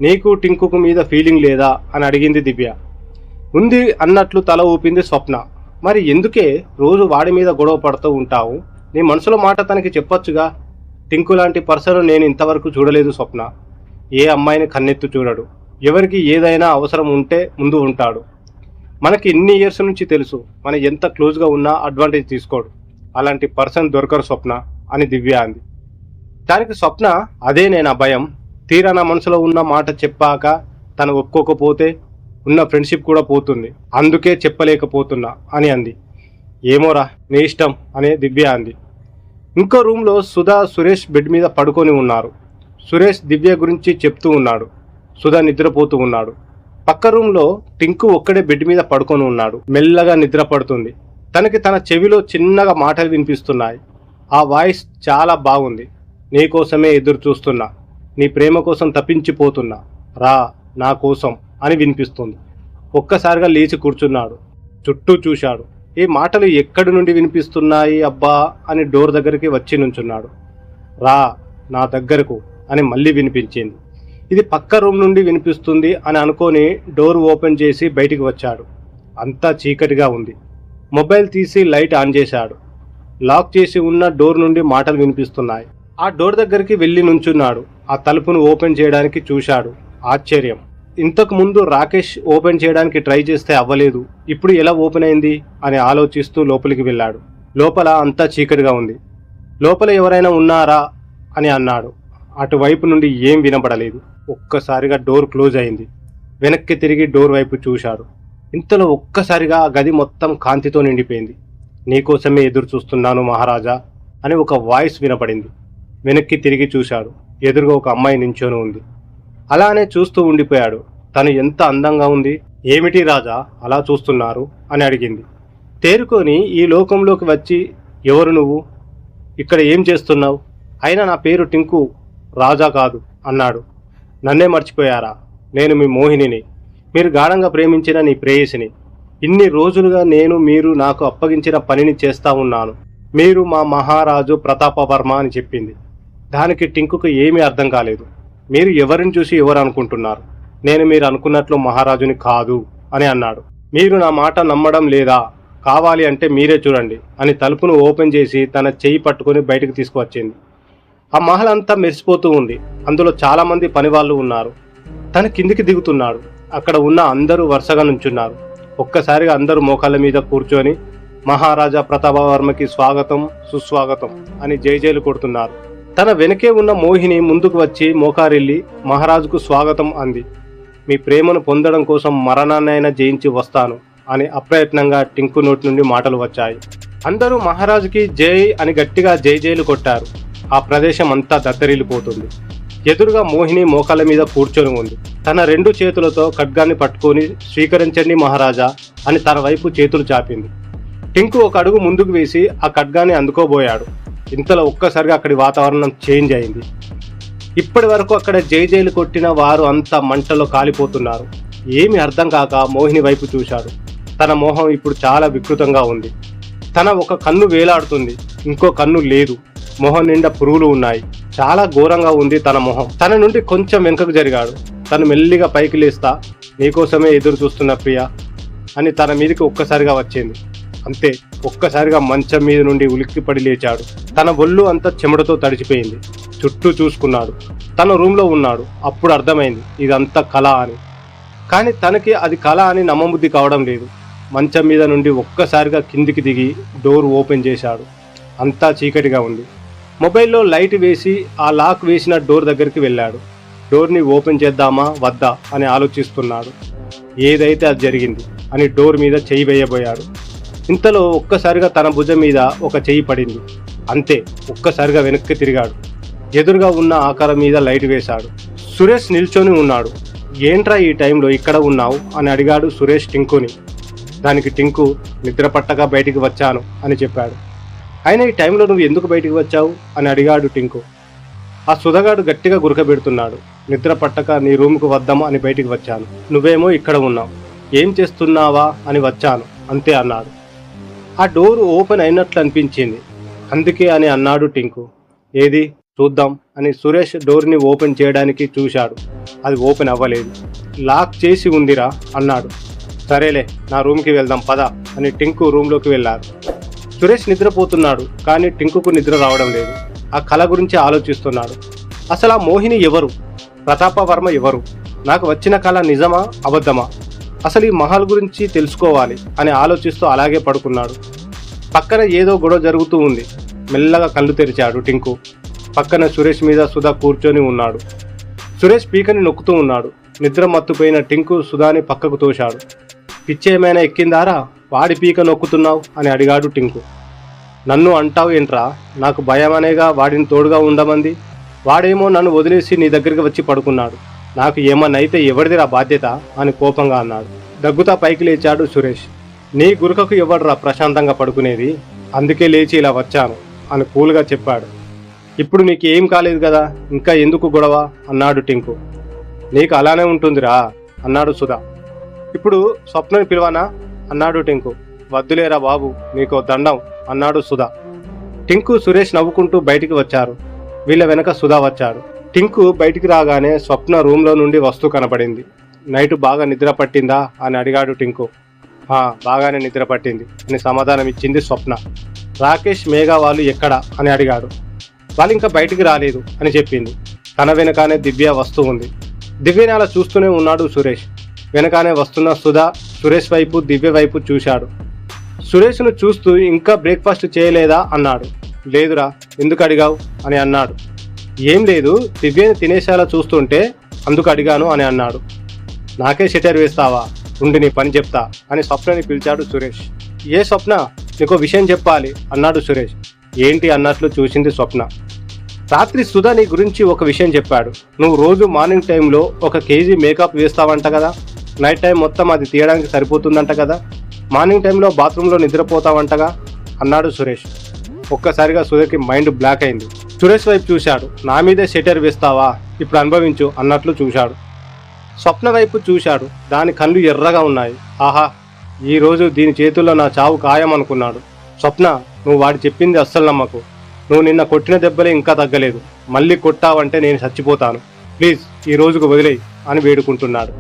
నీకు టింకుకు మీద ఫీలింగ్ లేదా అని అడిగింది దివ్య. ఉంది అన్నట్లు తల ఊపింది స్వప్న. మరి ఎందుకే రోజు వాడి మీద గొడవ పడుతూ ఉంటావు, నీ మనసులో మాట తనకి చెప్పొచ్చుగా. టింకు లాంటి పర్సన్ నేను ఇంతవరకు చూడలేదు స్వప్న. ఏ అమ్మాయిని కన్నెత్తు చూడడు, ఎవరికి ఏదైనా అవసరం ఉంటే ముందు ఉంటాడు. మనకి ఇన్ని ఇయర్స్ నుంచి తెలుసు, మన ఎంత క్లోజ్గా ఉన్నా అడ్వాంటేజ్ తీసుకోడు. అలాంటి పర్సన్ దొరకరు స్వప్న అని దివ్య అంది. దానికి స్వప్న, అదే నేను భయం, తీరా నా మనసులో ఉన్న మాట చెప్పాక తను ఒప్పుకోకపోతే ఉన్న ఫ్రెండ్షిప్ కూడా పోతుంది, అందుకే చెప్పలేకపోతున్నా అని అంది. ఏమోరా నీ ఇష్టం అనే దివ్య అంది. ఇంకో రూమ్లో సుధా, సురేష్ బెడ్ మీద పడుకొని ఉన్నారు. సురేష్ దివ్య గురించి చెప్తూ ఉన్నాడు. సుధా నిద్రపోతూ ఉన్నాడు. పక్క రూమ్లో టింకు ఒక్కడే బెడ్ మీద పడుకొని ఉన్నాడు. మెల్లగా నిద్ర పడుతుంది. తనకి తన చెవిలో చిన్నగా మాటలు వినిపిస్తున్నాయి. ఆ వాయిస్ చాలా బాగుంది. నీకోసమే ఎదురు చూస్తున్నా, నీ ప్రేమ కోసం తప్పించిపోతున్నా, రా నా కోసం అని వినిపిస్తుంది. ఒక్కసారిగా లేచి కూర్చున్నాడు. చుట్టూ చూశాడు. ఈ మాటలు ఎక్కడి నుండి వినిపిస్తున్నాయి అబ్బా అని డోర్ దగ్గరికి వచ్చి నుంచున్నాడు. రా నా దగ్గరకు అని మళ్ళీ వినిపించింది. ఇది పక్క రూమ్ నుండి వినిపిస్తుంది అని అనుకొని డోర్ ఓపెన్ చేసి బయటికి వచ్చాడు. అంతా చీకటిగా ఉంది. మొబైల్ తీసి లైట్ ఆన్ చేశాడు. లాక్ చేసి ఉన్న డోర్ నుండి మాటలు వినిపిస్తున్నాయి. ఆ డోర్ దగ్గరికి వెళ్ళి నుంచున్నాడు. ఆ తలుపును ఓపెన్ చేయడానికి చూశాడు. ఆశ్చర్యం. ఇంతకు ముందు రాకేష్ ఓపెన్ చేయడానికి ట్రై చేస్తే అవ్వలేదు, ఇప్పుడు ఎలా ఓపెన్ అయింది అని ఆలోచిస్తూ లోపలికి వెళ్ళాడు. లోపల అంతా చీకటిగా ఉంది. లోపల ఎవరైనా ఉన్నారా అని అన్నాడు. అటువైపు నుండి ఏం వినపడలేదు. ఒక్కసారిగా డోర్ క్లోజ్ అయింది. వెనక్కి తిరిగి డోర్ వైపు చూశాడు. ఇంతలో ఒక్కసారిగా ఆ గది మొత్తం కాంతితో నిండిపోయింది. నీకోసమే ఎదురు చూస్తున్నాను మహారాజా అని ఒక వాయిస్ వినపడింది. వెనక్కి తిరిగి చూశాడు. ఎదురుగా ఒక అమ్మాయి నించొని ఉంది. అలానే చూస్తూ ఉండిపోయాడు. తను ఎంత అందంగా ఉంది. ఏమిటి రాజా అలా చూస్తున్నారు అని అడిగింది. తేరుకొని ఈ లోకంలోకి వచ్చి ఎవరు నువ్వు, ఇక్కడ ఏం చేస్తున్నావు, అయినా నా పేరు టింకు, రాజా కాదు అన్నాడు. నన్నే మర్చిపోయారా, నేను మీ మోహినిని, మీరు గాఢంగా ప్రేమించిన నీ ప్రేయసిని. ఇన్ని రోజులుగా నేను మీరు నాకు అప్పగించిన పనిని చేస్తా ఉన్నాను. మీరు మా మహారాజు ప్రతాపవర్మ అని చెప్పింది. దానికి టింకుకు ఏమీ అర్థం కాలేదు. మీరు ఎవరిని చూసి ఎవరు అనుకుంటున్నారు, నేను మీరు అనుకున్నట్లు మహారాజుని కాదు అని అన్నాడు. మీరు నా మాట నమ్మడం లేదా, కావాలి అంటే మీరే చూడండి అని తలుపును ఓపెన్ చేసి తన చెయ్యి పట్టుకుని బయటకు తీసుకువచ్చింది. ఆ మహల్ అంతా మెరిసిపోతూ ఉంది. అందులో చాలామంది పనివాళ్ళు ఉన్నారు. తన కిందికి దిగుతున్నాడు. అక్కడ ఉన్న అందరూ వరుసగా నుంచున్నారు. ఒక్కసారిగా అందరూ మోకాళ్ళ మీద కూర్చొని మహారాజా ప్రతాపవర్మకి స్వాగతం సుస్వాగతం అని జైజైలు కొడుతున్నారు. తన వెనకే ఉన్న మోహిని ముందుకు వచ్చి మోకారిల్లి మహారాజుకు స్వాగతం అంది. మీ ప్రేమను పొందడం కోసం మరణాన్నైనా జయించి వస్తాను అని అప్రయత్నంగా టింకు నోటి నుండి మాటలు వచ్చాయి. అందరూ మహారాజుకి జై అని గట్టిగా జైజైలు కొట్టారు. ఆ ప్రదేశం అంతా దద్దరిల్లిపోతుంది. ఎదురుగా మోహిని మోకాళ్ళ మీద కూర్చొని ఉంది. తన 2 చేతులతో ఖడ్గాన్ని పట్టుకొని స్వీకరించండి మహారాజా అని తన వైపు చేతులు చాపింది. టింకు ఒక అడుగు ముందుకు వేసి ఆ ఖడ్గాన్ని అందుకోబోయాడు. ఇంతలో ఒక్కసారిగా అక్కడి వాతావరణం చేంజ్ అయింది. ఇప్పటి వరకు అక్కడ జైజైలు కొట్టిన వారు అంతా మంటలో కాలిపోతున్నారు. ఏమి అర్థం కాక మోహిని వైపు చూశాడు. తన మొహం ఇప్పుడు చాలా వికృతంగా ఉంది. తన ఒక కన్ను వేలాడుతుంది, ఇంకో కన్ను లేదు. మొహం నిండా పురుగులు ఉన్నాయి. చాలా ఘోరంగా ఉంది తన మొహం. తన నుండి కొంచెం వెనుకకు జరిగాడు. తను మెల్లిగా పైకి లేస్తా, నీకోసమే ఎదురు చూస్తున్న ప్రియా అని తన మీదకి ఒక్కసారిగా వచ్చింది. అంతే, ఒక్కసారిగా మంచం మీద నుండి ఉలిక్కిపడి లేచాడు. తన ఒళ్ళు అంతా చెమటతో తడిచిపోయింది. చుట్టూ చూసుకున్నాడు. తన రూమ్లో ఉన్నాడు. అప్పుడు అర్థమైంది ఇదంతా కళ అని. కానీ తనకి అది కళ అని నమ్మబుద్ధి కావడం లేదు. మంచం మీద నుండి ఒక్కసారిగా కిందికి దిగి డోర్ ఓపెన్ చేశాడు. అంతా చీకటిగా ఉంది. మొబైల్లో లైట్ వేసి ఆ లాక్ వేసిన డోర్ దగ్గరికి వెళ్ళాడు. డోర్ని ఓపెన్ చేద్దామా వద్దా అని ఆలోచిస్తున్నాడు. ఏదైతే అది జరిగింది అని డోర్ మీద చెయ్యి వేయబోయాడు. ఇంతలో ఒక్కసారిగా తన భుజం మీద ఒక చెయ్యి పడింది. అంతే, ఒక్కసారిగా వెనక్కి తిరిగాడు. ఎదురుగా ఉన్న ఆకారం మీద లైట్ వేశాడు. సురేష్ నిల్చొని ఉన్నాడు. ఏంట్రా ఈ టైంలో ఇక్కడ ఉన్నావు అని అడిగాడు సురేష్ టింకుని. దానికి టింకు నిద్ర పట్టగా బయటికి వచ్చాను అని చెప్పాడు. అయినా ఈ టైంలో నువ్వు ఎందుకు బయటికి వచ్చావు అని అడిగాడు టింకు. ఆ సుధగాడు గట్టిగా గురకబెడుతున్నాడు. నిద్ర పట్టక నీ రూమ్కు వద్దాం అని బయటికి వచ్చాను, నువ్వేమో ఇక్కడ ఉన్నావు, ఏం చేస్తున్నావా అని వచ్చాను అంతే అన్నాడు. ఆ డోర్ ఓపెన్ అయినట్లు అనిపించింది, అందుకే అని అన్నాడు టింకు. ఏది చూద్దాం అని సురేష్ డోర్ని ఓపెన్ చేయడానికి చూశాడు. అది ఓపెన్ అవ్వలేదు. లాక్ చేసి ఉందిరా అన్నాడు. సరేలే, నా రూమ్కి వెళ్దాం పద అని టింకు రూమ్లోకి వెళ్ళారు. సురేష్ నిద్రపోతున్నాడు, కానీ టింకుకు నిద్ర రావడం లేదు. ఆ కళ గురించి ఆలోచిస్తున్నాడు. అసలు ఆ మోహిని ఎవరు, ప్రతాపవర్మ ఎవరు, నాకు వచ్చిన కళ నిజమా అబద్ధమా, అసలు ఈ మహల్ గురించి తెలుసుకోవాలి అని ఆలోచిస్తూ అలాగే పడుకున్నాడు. పక్కన ఏదో గొడవ జరుగుతూ ఉంది. మెల్లగా కళ్ళు తెరిచాడు టింకు. పక్కన సురేష్ మీద సుధా కూర్చొని ఉన్నాడు. సురేష్ పీకని నొక్కుతూ ఉన్నాడు. నిద్ర మత్తుపోయిన టింకు సుధాని పక్కకు తోశాడు. పిచ్చేమైనా ఎక్కిందారా, వాడి పీక నొక్కుతున్నావు అని అడిగాడు టింకు. నన్ను అంటావు ఏంట్రా, నాకు భయమనేగా వాడిని తోడుగా ఉండమంది. వాడేమో నన్ను వదిలేసి నీ దగ్గరికి వచ్చి పడుకున్నాడు. నాకు ఏమన్నైతే ఎవరిదిరా బాధ్యత అని కోపంగా అన్నాడు. దగ్గుతా పైకి లేచాడు సురేష్. నీ గురకకు ఎవడ్రా ప్రశాంతంగా పడుకునేది, అందుకే లేచి ఇలా వచ్చాను అని కూల్గా చెప్పాడు. ఇప్పుడు నీకు ఏం కాలేదు కదా, ఇంకా ఎందుకు గొడవ అన్నాడు టింకు. నీకు అలానే ఉంటుందిరా అన్నాడు సుధా. ఇప్పుడు స్వప్నని పిలవనా అన్నాడు టింకు. వద్దులేరా బాబు, నీకో దండం అన్నాడు సుధా. టింకు సురేష్ నవ్వుకుంటూ బయటికి వచ్చారు. వీళ్ళ వెనక సుధా వచ్చాడు. టింకు బయటికి రాగానే స్వప్న రూమ్లో నుండి వస్తూ కనపడింది. నైట్ బాగా నిద్ర పట్టిందా అని అడిగాడు టింకు. బాగానే నిద్ర పట్టింది అని సమాధానం ఇచ్చింది స్వప్న. రాకేష్ మేఘా వాళ్ళు ఎక్కడా అని అడిగాడు. వాళ్ళు ఇంకా బయటికి రాలేదు అని చెప్పింది. తన వెనకానే దివ్య వస్తూ ఉంది. దివ్యని అలా చూస్తూనే ఉన్నాడు సురేష్. వెనకానే వస్తున్న సుధా సురేష్ వైపు దివ్య వైపు చూశాడు. సురేష్ను చూస్తూ ఇంకా బ్రేక్ఫాస్ట్ చేయలేదా అన్నాడు. లేదురా, ఎందుకు అడిగావు అని అన్నాడు. ఏం లేదు, దివ్యని తినేసేలా చూస్తుంటే అందుకు అడిగాను అని అన్నాడు. నాకే షెటర్ వేస్తావా, ఉండి నీ పని చెప్తా అని స్వప్నని పిలిచాడు సురేష్. ఏ స్వప్న, నీకో విషయం చెప్పాలి అన్నాడు సురేష్. ఏంటి అన్నట్లు చూసింది స్వప్న. రాత్రి సుధా నీ గురించి ఒక విషయం చెప్పాడు. నువ్వు రోజు మార్నింగ్ టైంలో 1 కేజీ మేకప్ వేస్తావంట కదా, నైట్ టైం మొత్తం అది తీయడానికి సరిపోతుందంట కదా, మార్నింగ్ టైంలో బాత్రూంలో నిద్రపోతావంటగా అన్నాడు సురేష్. ఒక్కసారిగా సుధకి మైండ్ బ్లాక్ అయింది. సురేష్ వైపు చూశాడు. నా మీదే షెటర్ వేస్తావా, ఇప్పుడు అనుభవించు అన్నట్లు చూశాడు. స్వప్న వైపు చూశాడు. దాని కళ్ళు ఎర్రగా ఉన్నాయి. ఆహా, ఈరోజు దీని చేతుల్లో నా చావు ఖాయం అనుకున్నాడు. స్వప్న, నువ్వు వాడు చెప్పింది అస్సలు నమ్మకు. నువ్వు నిన్న కొట్టిన దెబ్బలే ఇంకా తగ్గలేదు. మళ్ళీ కొట్టావంటే నేను చచ్చిపోతాను. ప్లీజ్ ఈ రోజుకు వదిలేయి అని వేడుకుంటున్నాడు.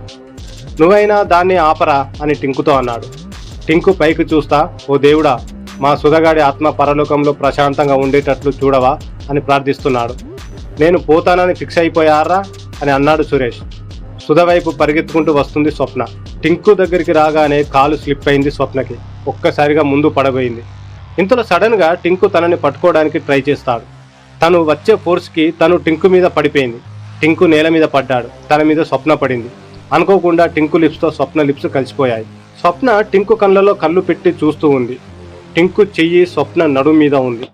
నువ్వైనా దాన్ని ఆపరా అని టింకుతో అన్నాడు. టింకు పైకి చూస్తా, ఓ దేవుడా, మా సుధగాడి ఆత్మ పరలోకంలో ప్రశాంతంగా ఉండేటట్లు చూడవా అని ప్రార్థిస్తున్నాడు. నేను పోతానని ఫిక్స్ అయిపోయారా అని అన్నాడు సురేష్. సుధ వైపు పరిగెత్తుకుంటూ వస్తుంది స్వప్న. టింకు దగ్గరికి రాగానే కాలు స్లిప్ అయింది స్వప్నకి. ఒక్కసారిగా ముందు పడబోయింది. ఇంతలో సడన్ గా టింకు తనని పట్టుకోవడానికి ట్రై చేస్తాడు. తను వచ్చే ఫోర్స్కి తను టింకు మీద పడిపోయింది. టింకు నేల మీద పడ్డాడు. తన మీద స్వప్న పడింది. అనుకోకుండా టింకు లిప్స్తో స్వప్న లిప్స్ కలిసిపోయాయి. స్వప్న టింకు కళ్ళలో కళ్ళు పెట్టి చూస్తూ ఉంది. టింకు చెయ్యి స్వప్న నడుము మీద ఉంది.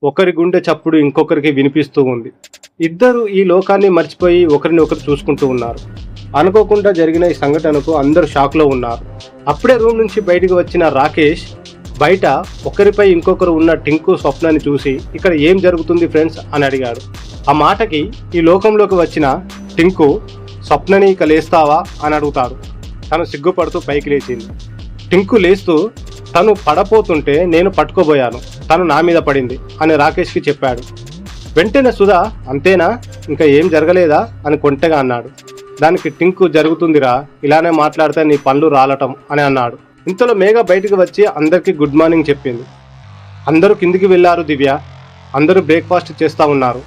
ఒకరి గుండె చప్పుడు ఇంకొకరికి వినిపిస్తూ ఉంది. ఇద్దరు ఈ లోకాన్ని మర్చిపోయి ఒకరిని ఒకరు చూసుకుంటూ ఉన్నారు. అనుకోకుండా జరిగిన ఈ సంఘటనకు అందరూ షాక్లో ఉన్నారు. అప్పుడే రూమ్ నుంచి బయటికి వచ్చిన రాకేష్ బయట ఒకరిపై ఇంకొకరు ఉన్న టింకు స్వప్నని చూసి ఇక్కడ ఏం జరుగుతుంది ఫ్రెండ్స్ అని అడిగాడు. ఆ మాటకి ఈ లోకంలోకి వచ్చిన టింకు స్వప్నని ఇక లేస్తావా అని అడుగుతాడు. తను సిగ్గుపడుతూ పైకి లేచింది. టింకు లేస్తూ తను పడపోతుంటే నేను పట్టుకోబోయాను, తను నా మీద పడింది అని రాకేష్కి చెప్పాడు. వెంటనే సుధా, అంతేనా, ఇంకా ఏం జరగలేదా అని కొంటెగా అన్నాడు. దానికి టింకు, జరుగుతుందిరా, ఇలానే మాట్లాడితే నీ పళ్ళు రాలటం అని అన్నాడు. ఇంతలో మేఘ బయటికి వచ్చి అందరికీ గుడ్ మార్నింగ్ చెప్పింది. అందరూ కిందికి వెళ్ళారు దివ్య. అందరూ బ్రేక్ఫాస్ట్ చేస్తూ ఉన్నారు.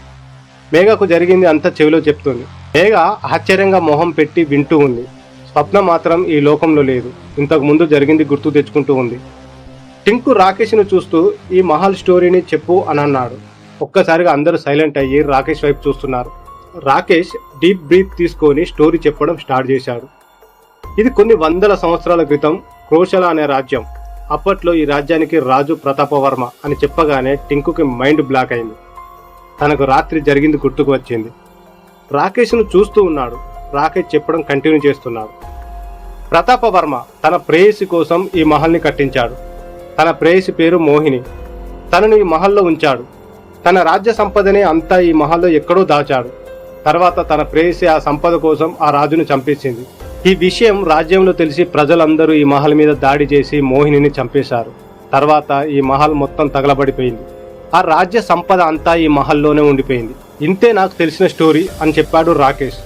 మేఘకు జరిగింది అంతా చెవిలో చెప్తుంది. మేఘ ఆశ్చర్యంగా మొహం పెట్టి వింటూ ఉంది. స్వప్న మాత్రం ఈ లోకంలో లేదు. ఇంతకు ముందు జరిగింది గుర్తు తెచ్చుకుంటూ ఉంది. టింకు రాకేష్ను చూస్తూ ఈ మహల్ స్టోరీని చెప్పు అని అన్నాడు. ఒక్కసారిగా అందరూ సైలెంట్ అయ్యి రాకేష్ వైపు చూస్తున్నారు. రాకేష్ డీప్ బ్రీత్ తీసుకొని స్టోరీ చెప్పడం స్టార్ట్ చేశాడు. ఇది కొన్ని వందల సంవత్సరాల క్రితం క్రోషల అనే రాజ్యం. అప్పట్లో ఈ రాజ్యానికి రాజు ప్రతాపవర్మ అని చెప్పగానే టింకుకి మైండ్ బ్లాక్ అయింది. తనకు రాత్రి జరిగింది గుర్తుకు వచ్చింది. రాకేష్ను చూస్తూ ఉన్నాడు. రాకేష్ చెప్పడం కంటిన్యూ చేస్తున్నాడు. ప్రతాపవర్మ తన ప్రేయసి కోసం ఈ మహల్ని కట్టించాడు. తన ప్రేయసి పేరు మోహిని. తనని ఈ మహల్లో ఉంచాడు. తన రాజ్య సంపదని అంతా ఈ మహల్లో ఎక్కడో దాచాడు. తర్వాత తన ప్రేయసి ఆ సంపద కోసం ఆ రాజును చంపేసింది. ఈ విషయం రాజ్యంలో తెలిసి ప్రజలందరూ ఈ మహల్ మీద దాడి చేసి మోహినిని చంపేశారు. తర్వాత ఈ మహల్ మొత్తం తగలబడిపోయింది. ఆ రాజ్య సంపద అంతా ఈ మహల్లోనే ఉండిపోయింది. ఇంతే నాకు తెలిసిన స్టోరీ అని చెప్పాడు రాకేష్.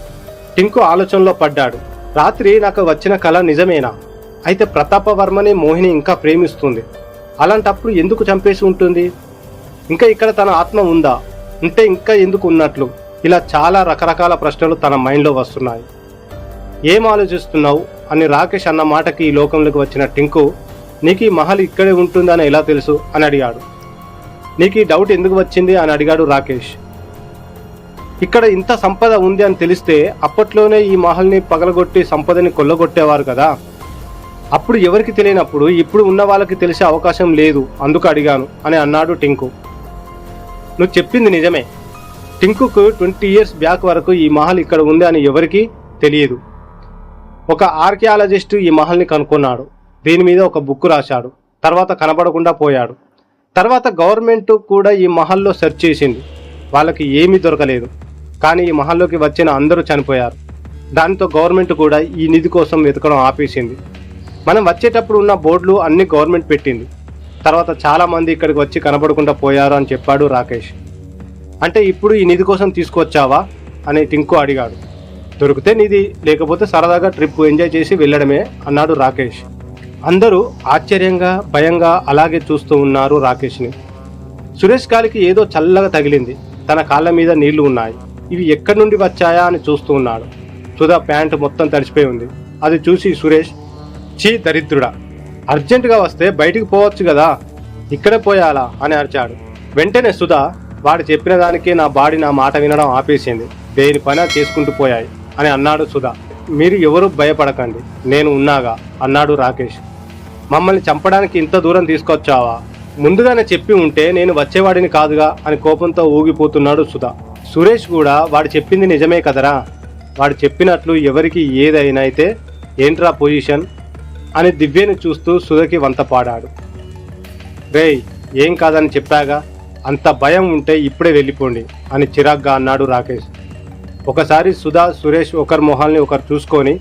టింకు ఆలోచనలో పడ్డాడు. రాత్రి నాకు వచ్చిన కళ నిజమేనా? అయితే ప్రతాపవర్మని మోహిని ఇంకా ప్రేమిస్తుంది. అలాంటప్పుడు ఎందుకు చంపేసి ఉంటుంది? ఇంకా ఇక్కడ తన ఆత్మ ఉందా? ఉంటే ఇంకా ఎందుకు ఉన్నట్లు? ఇలా చాలా రకరకాల ప్రశ్నలు తన మైండ్లో వస్తున్నాయి. ఏం ఆలోచిస్తున్నావు అని రాకేష్ అన్న మాటకి ఈ లోకంలోకి వచ్చిన టింకు, నీకు ఈ మహల్ ఇక్కడే ఉంటుందని ఎలా తెలుసు అని అడిగాడు. నీకు ఈ డౌట్ ఎందుకు వచ్చింది అని అడిగాడు రాకేష్. ఇక్కడ ఇంత సంపద ఉంది అని తెలిస్తే అప్పట్లోనే ఈ మహల్ని పగలగొట్టి సంపదని కొల్లగొట్టేవారు కదా. అప్పుడు ఎవరికి తెలియనప్పుడు ఇప్పుడు ఉన్న వాళ్ళకి తెలిసే అవకాశం లేదు, అందుకు అడిగాను అని అన్నాడు టింకు. నువ్వు చెప్పింది నిజమే. టింకుకు 20 years బ్యాక్ వరకు ఈ మహల్ ఇక్కడ ఉంది అని ఎవరికీ తెలియదు. ఒక ఆర్కియాలజిస్ట్ ఈ మహల్ని కనుక్కున్నాడు. దీని మీద ఒక బుక్ రాశాడు. తర్వాత కనబడకుండా పోయాడు. తర్వాత గవర్నమెంట్ కూడా ఈ మహల్లో సెర్చ్ చేసింది. వాళ్ళకి ఏమీ దొరకలేదు. కానీ ఈ మహల్లోకి వచ్చిన అందరూ చనిపోయారు. దాంతో గవర్నమెంట్ కూడా ఈ నిధి కోసం వెతకడం ఆపేసింది. మనం వచ్చేటప్పుడు ఉన్న బోర్డులు అన్ని గవర్నమెంట్ పెట్టింది. తర్వాత చాలామంది ఇక్కడికి వచ్చి కనపడకుండా పోయారు అని చెప్పాడు రాకేష్. అంటే ఇప్పుడు ఈ నిధి కోసం తీసుకొచ్చావా అని టింకు అడిగాడు. దొరికితే నిధి, లేకపోతే సరదాగా ట్రిప్ ఎంజాయ్ చేసి వెళ్ళడమే అన్నాడు రాకేష్. అందరూ ఆశ్చర్యంగా భయంగా అలాగే చూస్తూ ఉన్నారు రాకేష్ని. సురేష్ కాలికి ఏదో చల్లగా తగిలింది. తన కాళ్ళ మీద నీళ్లు ఉన్నాయి. ఇవి ఎక్కడి నుండి వచ్చాయా అని చూస్తూ ఉన్నాడు. సుధా ప్యాంటు మొత్తం తడిసిపోయి ఉంది. అది చూసి సురేష్, చీ దరిద్రుడా, అర్జెంటుగా వస్తే బయటికి పోవచ్చు కదా, ఇక్కడే పోయాలా అని అరిచాడు. వెంటనే సుధా, వాడు చెప్పిన దానికి నా బాడీ నా మాట వినడం ఆపేసింది, దేని పని చేసుకుంటూ పోయాయి అని అన్నాడు సుధా. మీరు ఎవరు భయపడకండి, నేను ఉన్నాగా అన్నాడు రాకేష్. మమ్మల్ని చంపడానికి ఇంత దూరం తీసుకొచ్చావా? ముందుగానే చెప్పి ఉంటే నేను వచ్చేవాడిని కాదుగా అని కోపంతో ఊగిపోతున్నాడు సుధా. సురేష్ కూడా వాడు చెప్పింది నిజమే కదరా, వాడు చెప్పినట్లు ఎవరికి ఏదైనా అయితే ఏంట్రా పొజిషన్ అని దివ్యని చూస్తూ సుధకి వంత పాడాడు. రేయ్, ఏం కాదని చెప్పాగా, అంత భయం ఉంటే ఇప్పుడే వెళ్ళిపోండి అని చిరాగ్గా అన్నాడు రాకేష్. ఒకసారి సుధా సురేష్ ఒకరి మొహాల్ని ఒకరు చూసుకొని,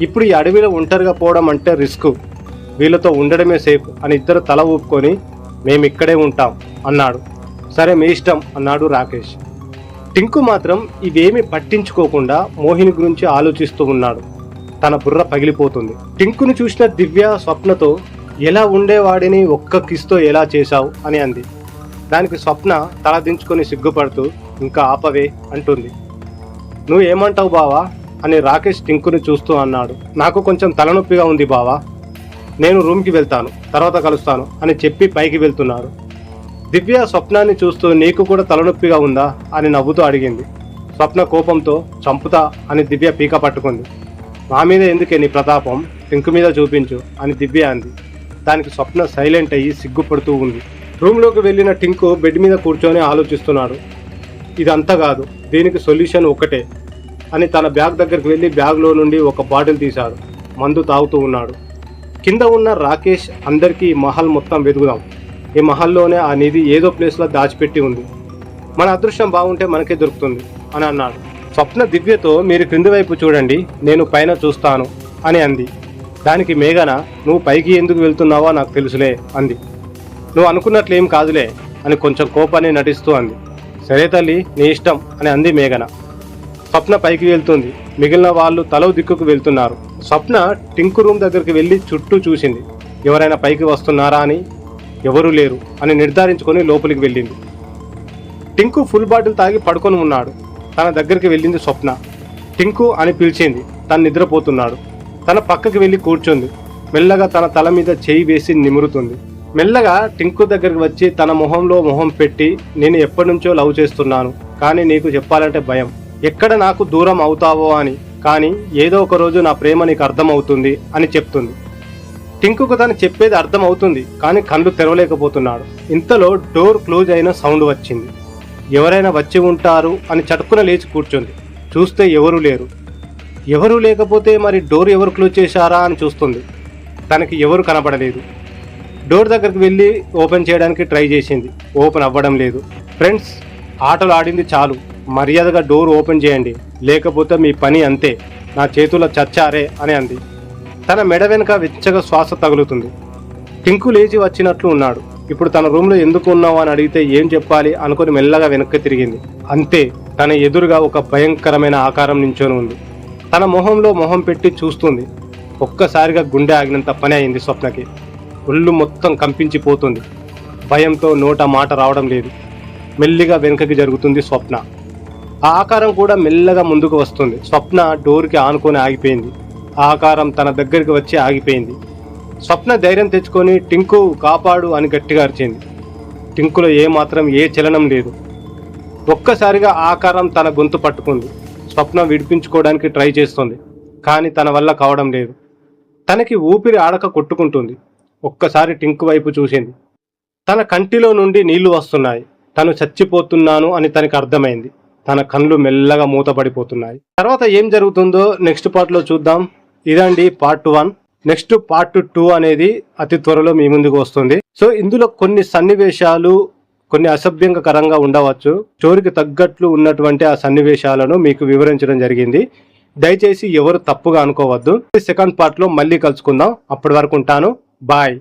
ఇప్పుడు ఈ అడవిలో ఒంటరిగా పోవడం అంటే రిస్క్, వీళ్ళతో ఉండడమే సేఫ్ అని ఇద్దరు తల ఊపుకొని మేమిక్కడే ఉంటాం అన్నాడు. సరే మీ ఇష్టం అన్నాడు రాకేష్. టింకు మాత్రం ఇవేమీ పట్టించుకోకుండా మోహిని గురించి ఆలోచిస్తూ ఉన్నాడు. తన బుర్ర పగిలిపోతుంది. టింకుని చూసిన దివ్య స్వప్నతో, ఎలా ఉండేవాడిని ఒక్క కిస్తో ఎలా చేశావు అని అంది. దానికి స్వప్న తల దించుకొని సిగ్గుపడుతూ, ఇంకా ఆపవే అంటుంది. నువ్వు ఏమంటావు బావా అని రాకేష్ టింకుని చూస్తూ అన్నాడు. నాకు కొంచెం తలనొప్పిగా ఉంది బావా, నేను రూమ్కి వెళ్తాను, తర్వాత కలుస్తాను అని చెప్పి పైకి వెళ్తున్నాడు. దివ్య స్వప్నాన్ని చూస్తూ, నీకు కూడా తలనొప్పిగా ఉందా అని నవ్వుతూ అడిగింది. స్వప్న కోపంతో, చంపుతా అని దివ్య పీక పట్టుకుంది. మా మీద ఎందుకే నీ ప్రతాపం, టింకు మీద చూపించు అని దివ్య అంది. దానికి స్వప్న సైలెంట్ అయ్యి సిగ్గుపడుతూ ఉంది. రూమ్లోకి వెళ్ళిన టింకు బెడ్ మీద కూర్చొని ఆలోచిస్తున్నాడు. ఇదంతా కాదు, దీనికి సొల్యూషన్ ఒకటే అని తన బ్యాగ్ దగ్గరికి వెళ్ళి బ్యాగ్లో నుండి ఒక బాటిల్ తీశాడు. మందు తాగుతూ ఉన్నాడు. కింద ఉన్న రాకేష్, అందరికీ ఈ మహల్ మొత్తం వెతుకుదాం, ఈ మహల్లోనే ఆ నిధి ఏదో ప్లేస్లో దాచిపెట్టి ఉంది, మన అదృష్టం బాగుంటే మనకే దొరుకుతుంది అని అన్నాడు. స్వప్న దివ్యతో, మీరు క్రింది వైపు చూడండి, నేను పైన చూస్తాను అని అంది. దానికి మేఘన, నువ్వు పైకి ఎందుకు వెళ్తున్నావో నాకు తెలుసులే అంది. నువ్వు అనుకున్నట్లేం కాదులే అని కొంచెం కోపాన్ని నటిస్తూ అంది. సరే తల్లి, నీ ఇష్టం అని అంది మేఘన. స్వప్న పైకి వెళ్తుంది. మిగిలిన వాళ్ళు తలో దిక్కుకు వెళ్తున్నారు. స్వప్న టింకు రూమ్ దగ్గరికి వెళ్ళి చుట్టూ చూసింది. ఎవరైనా పైకి వస్తున్నారా అని. ఎవరూ లేరు అని నిర్ధారించుకొని లోపలికి వెళ్ళింది. టింకు ఫుల్ బాటిల్ తాగి పడుకొని ఉన్నాడు. తన దగ్గరికి వెళ్ళింది స్వప్న. టింకు అని పిలిచింది. తను నిద్రపోతున్నాడు. తన పక్కకి వెళ్ళి కూర్చుంది. మెల్లగా తన తల మీద చేయి వేసి నిమురుతుంది. మెల్లగా టింకు దగ్గరికి వచ్చి తన మొహంలో మొహం పెట్టి, నేను ఎప్పటి నుంచో లవ్ చేస్తున్నాను, కానీ నీకు చెప్పాలంటే భయం, ఎక్కడ నాకు దూరం అవుతావో అని, కానీ ఏదో ఒక రోజు నా ప్రేమ నీకు అర్థం అవుతుంది అని చెప్తుంది. టింకుకు తను చెప్పేది అర్థం అవుతుంది, కానీ కళ్ళు తెరవలేకపోతున్నాడు. ఇంతలో డోర్ క్లోజ్ అయిన సౌండ్ వచ్చింది. ఎవరైనా వచ్చి ఉంటారు అని చటుక్కున లేచి కూర్చుంది. చూస్తే ఎవరూ లేరు. ఎవరూ లేకపోతే మరి డోర్ ఎవరు క్లోజ్ చేశారా అని చూస్తుంది. తనకి ఎవరు కనపడలేదు. డోర్ దగ్గరికి వెళ్ళి ఓపెన్ చేయడానికి ట్రై చేసింది. ఓపెన్ అవ్వడం లేదు. ఫ్రెండ్స్, ఆటలు ఆడింది చాలు, మర్యాదగా డోర్ ఓపెన్ చేయండి, లేకపోతే మీ పని అంతే, నా చేతుల్లో చచ్చారే అని అంది. తన మెడ వెనుక వెచ్చగా శ్వాస తగులుతుంది. టింకు లేచి వచ్చినట్లు ఉన్నాడు. ఇప్పుడు తన రూమ్లో ఎందుకు ఉన్నావు అని అడిగితే ఏం చెప్పాలి అనుకుని మెల్లగా వెనక్కి తిరిగింది. అంతే, తన ఎదురుగా ఒక భయంకరమైన ఆకారం నించొని ఉంది. తన మొహంలో మొహం పెట్టి చూస్తుంది. ఒక్కసారిగా గుండె ఆగినంత పని అయింది స్వప్నకి. ఒళ్ళు మొత్తం కంపించిపోతుంది. భయంతో నోట మాట రావడం లేదు. మెల్లిగా వెనుకకి జరుగుతుంది స్వప్న. ఆ ఆకారం కూడా మెల్లగా ముందుకు వస్తుంది. స్వప్న డోర్కి ఆనుకొని ఆగిపోయింది. ఆ ఆకారం తన దగ్గరికి వచ్చి ఆగిపోయింది. స్వప్న ధైర్యం తెచ్చుకొని, టింకు కాపాడు అని గట్టిగా అరిచింది. టింకులో ఏమాత్రం ఏ చలనం లేదు. ఒక్కసారిగా ఆకారం తన గొంతు పట్టుకుంది. స్వప్న విడిపించుకోవడానికి ట్రై చేస్తుంది, కానీ తన వల్ల కావడం లేదు. తనకి ఊపిరి ఆడక కొట్టుకుంటుంది. ఒక్కసారి టింకు వైపు చూసింది. తన కంటిలో నుండి నీళ్లు వస్తున్నాయి. తను చచ్చిపోతున్నాను అని తనకు అర్థమైంది. తన కళ్ళు మెల్లగా మూతపడిపోతున్నాయి. తర్వాత ఏం జరుగుతుందో నెక్స్ట్ పార్ట్లో చూద్దాం. ఇదండి పార్ట్ 1. నెక్స్ట్ పార్ట్ 2 అనేది అతి త్వరలో మీ ముందుకు వస్తుంది. సో ఇందులో కొన్ని సన్నివేశాలు కొన్ని అసభ్యంకరంగా ఉండవచ్చు. స్టోరీకి తగ్గట్లు ఉన్నటువంటి ఆ సన్నివేశాలను మీకు వివరించడం జరిగింది. దయచేసి ఎవరు తప్పుగా అనుకోవద్దు. సెకండ్ పార్ట్ లో మళ్ళీ కలుసుకుందాం. అప్పటి వరకు ఉంటాను. బాయ్.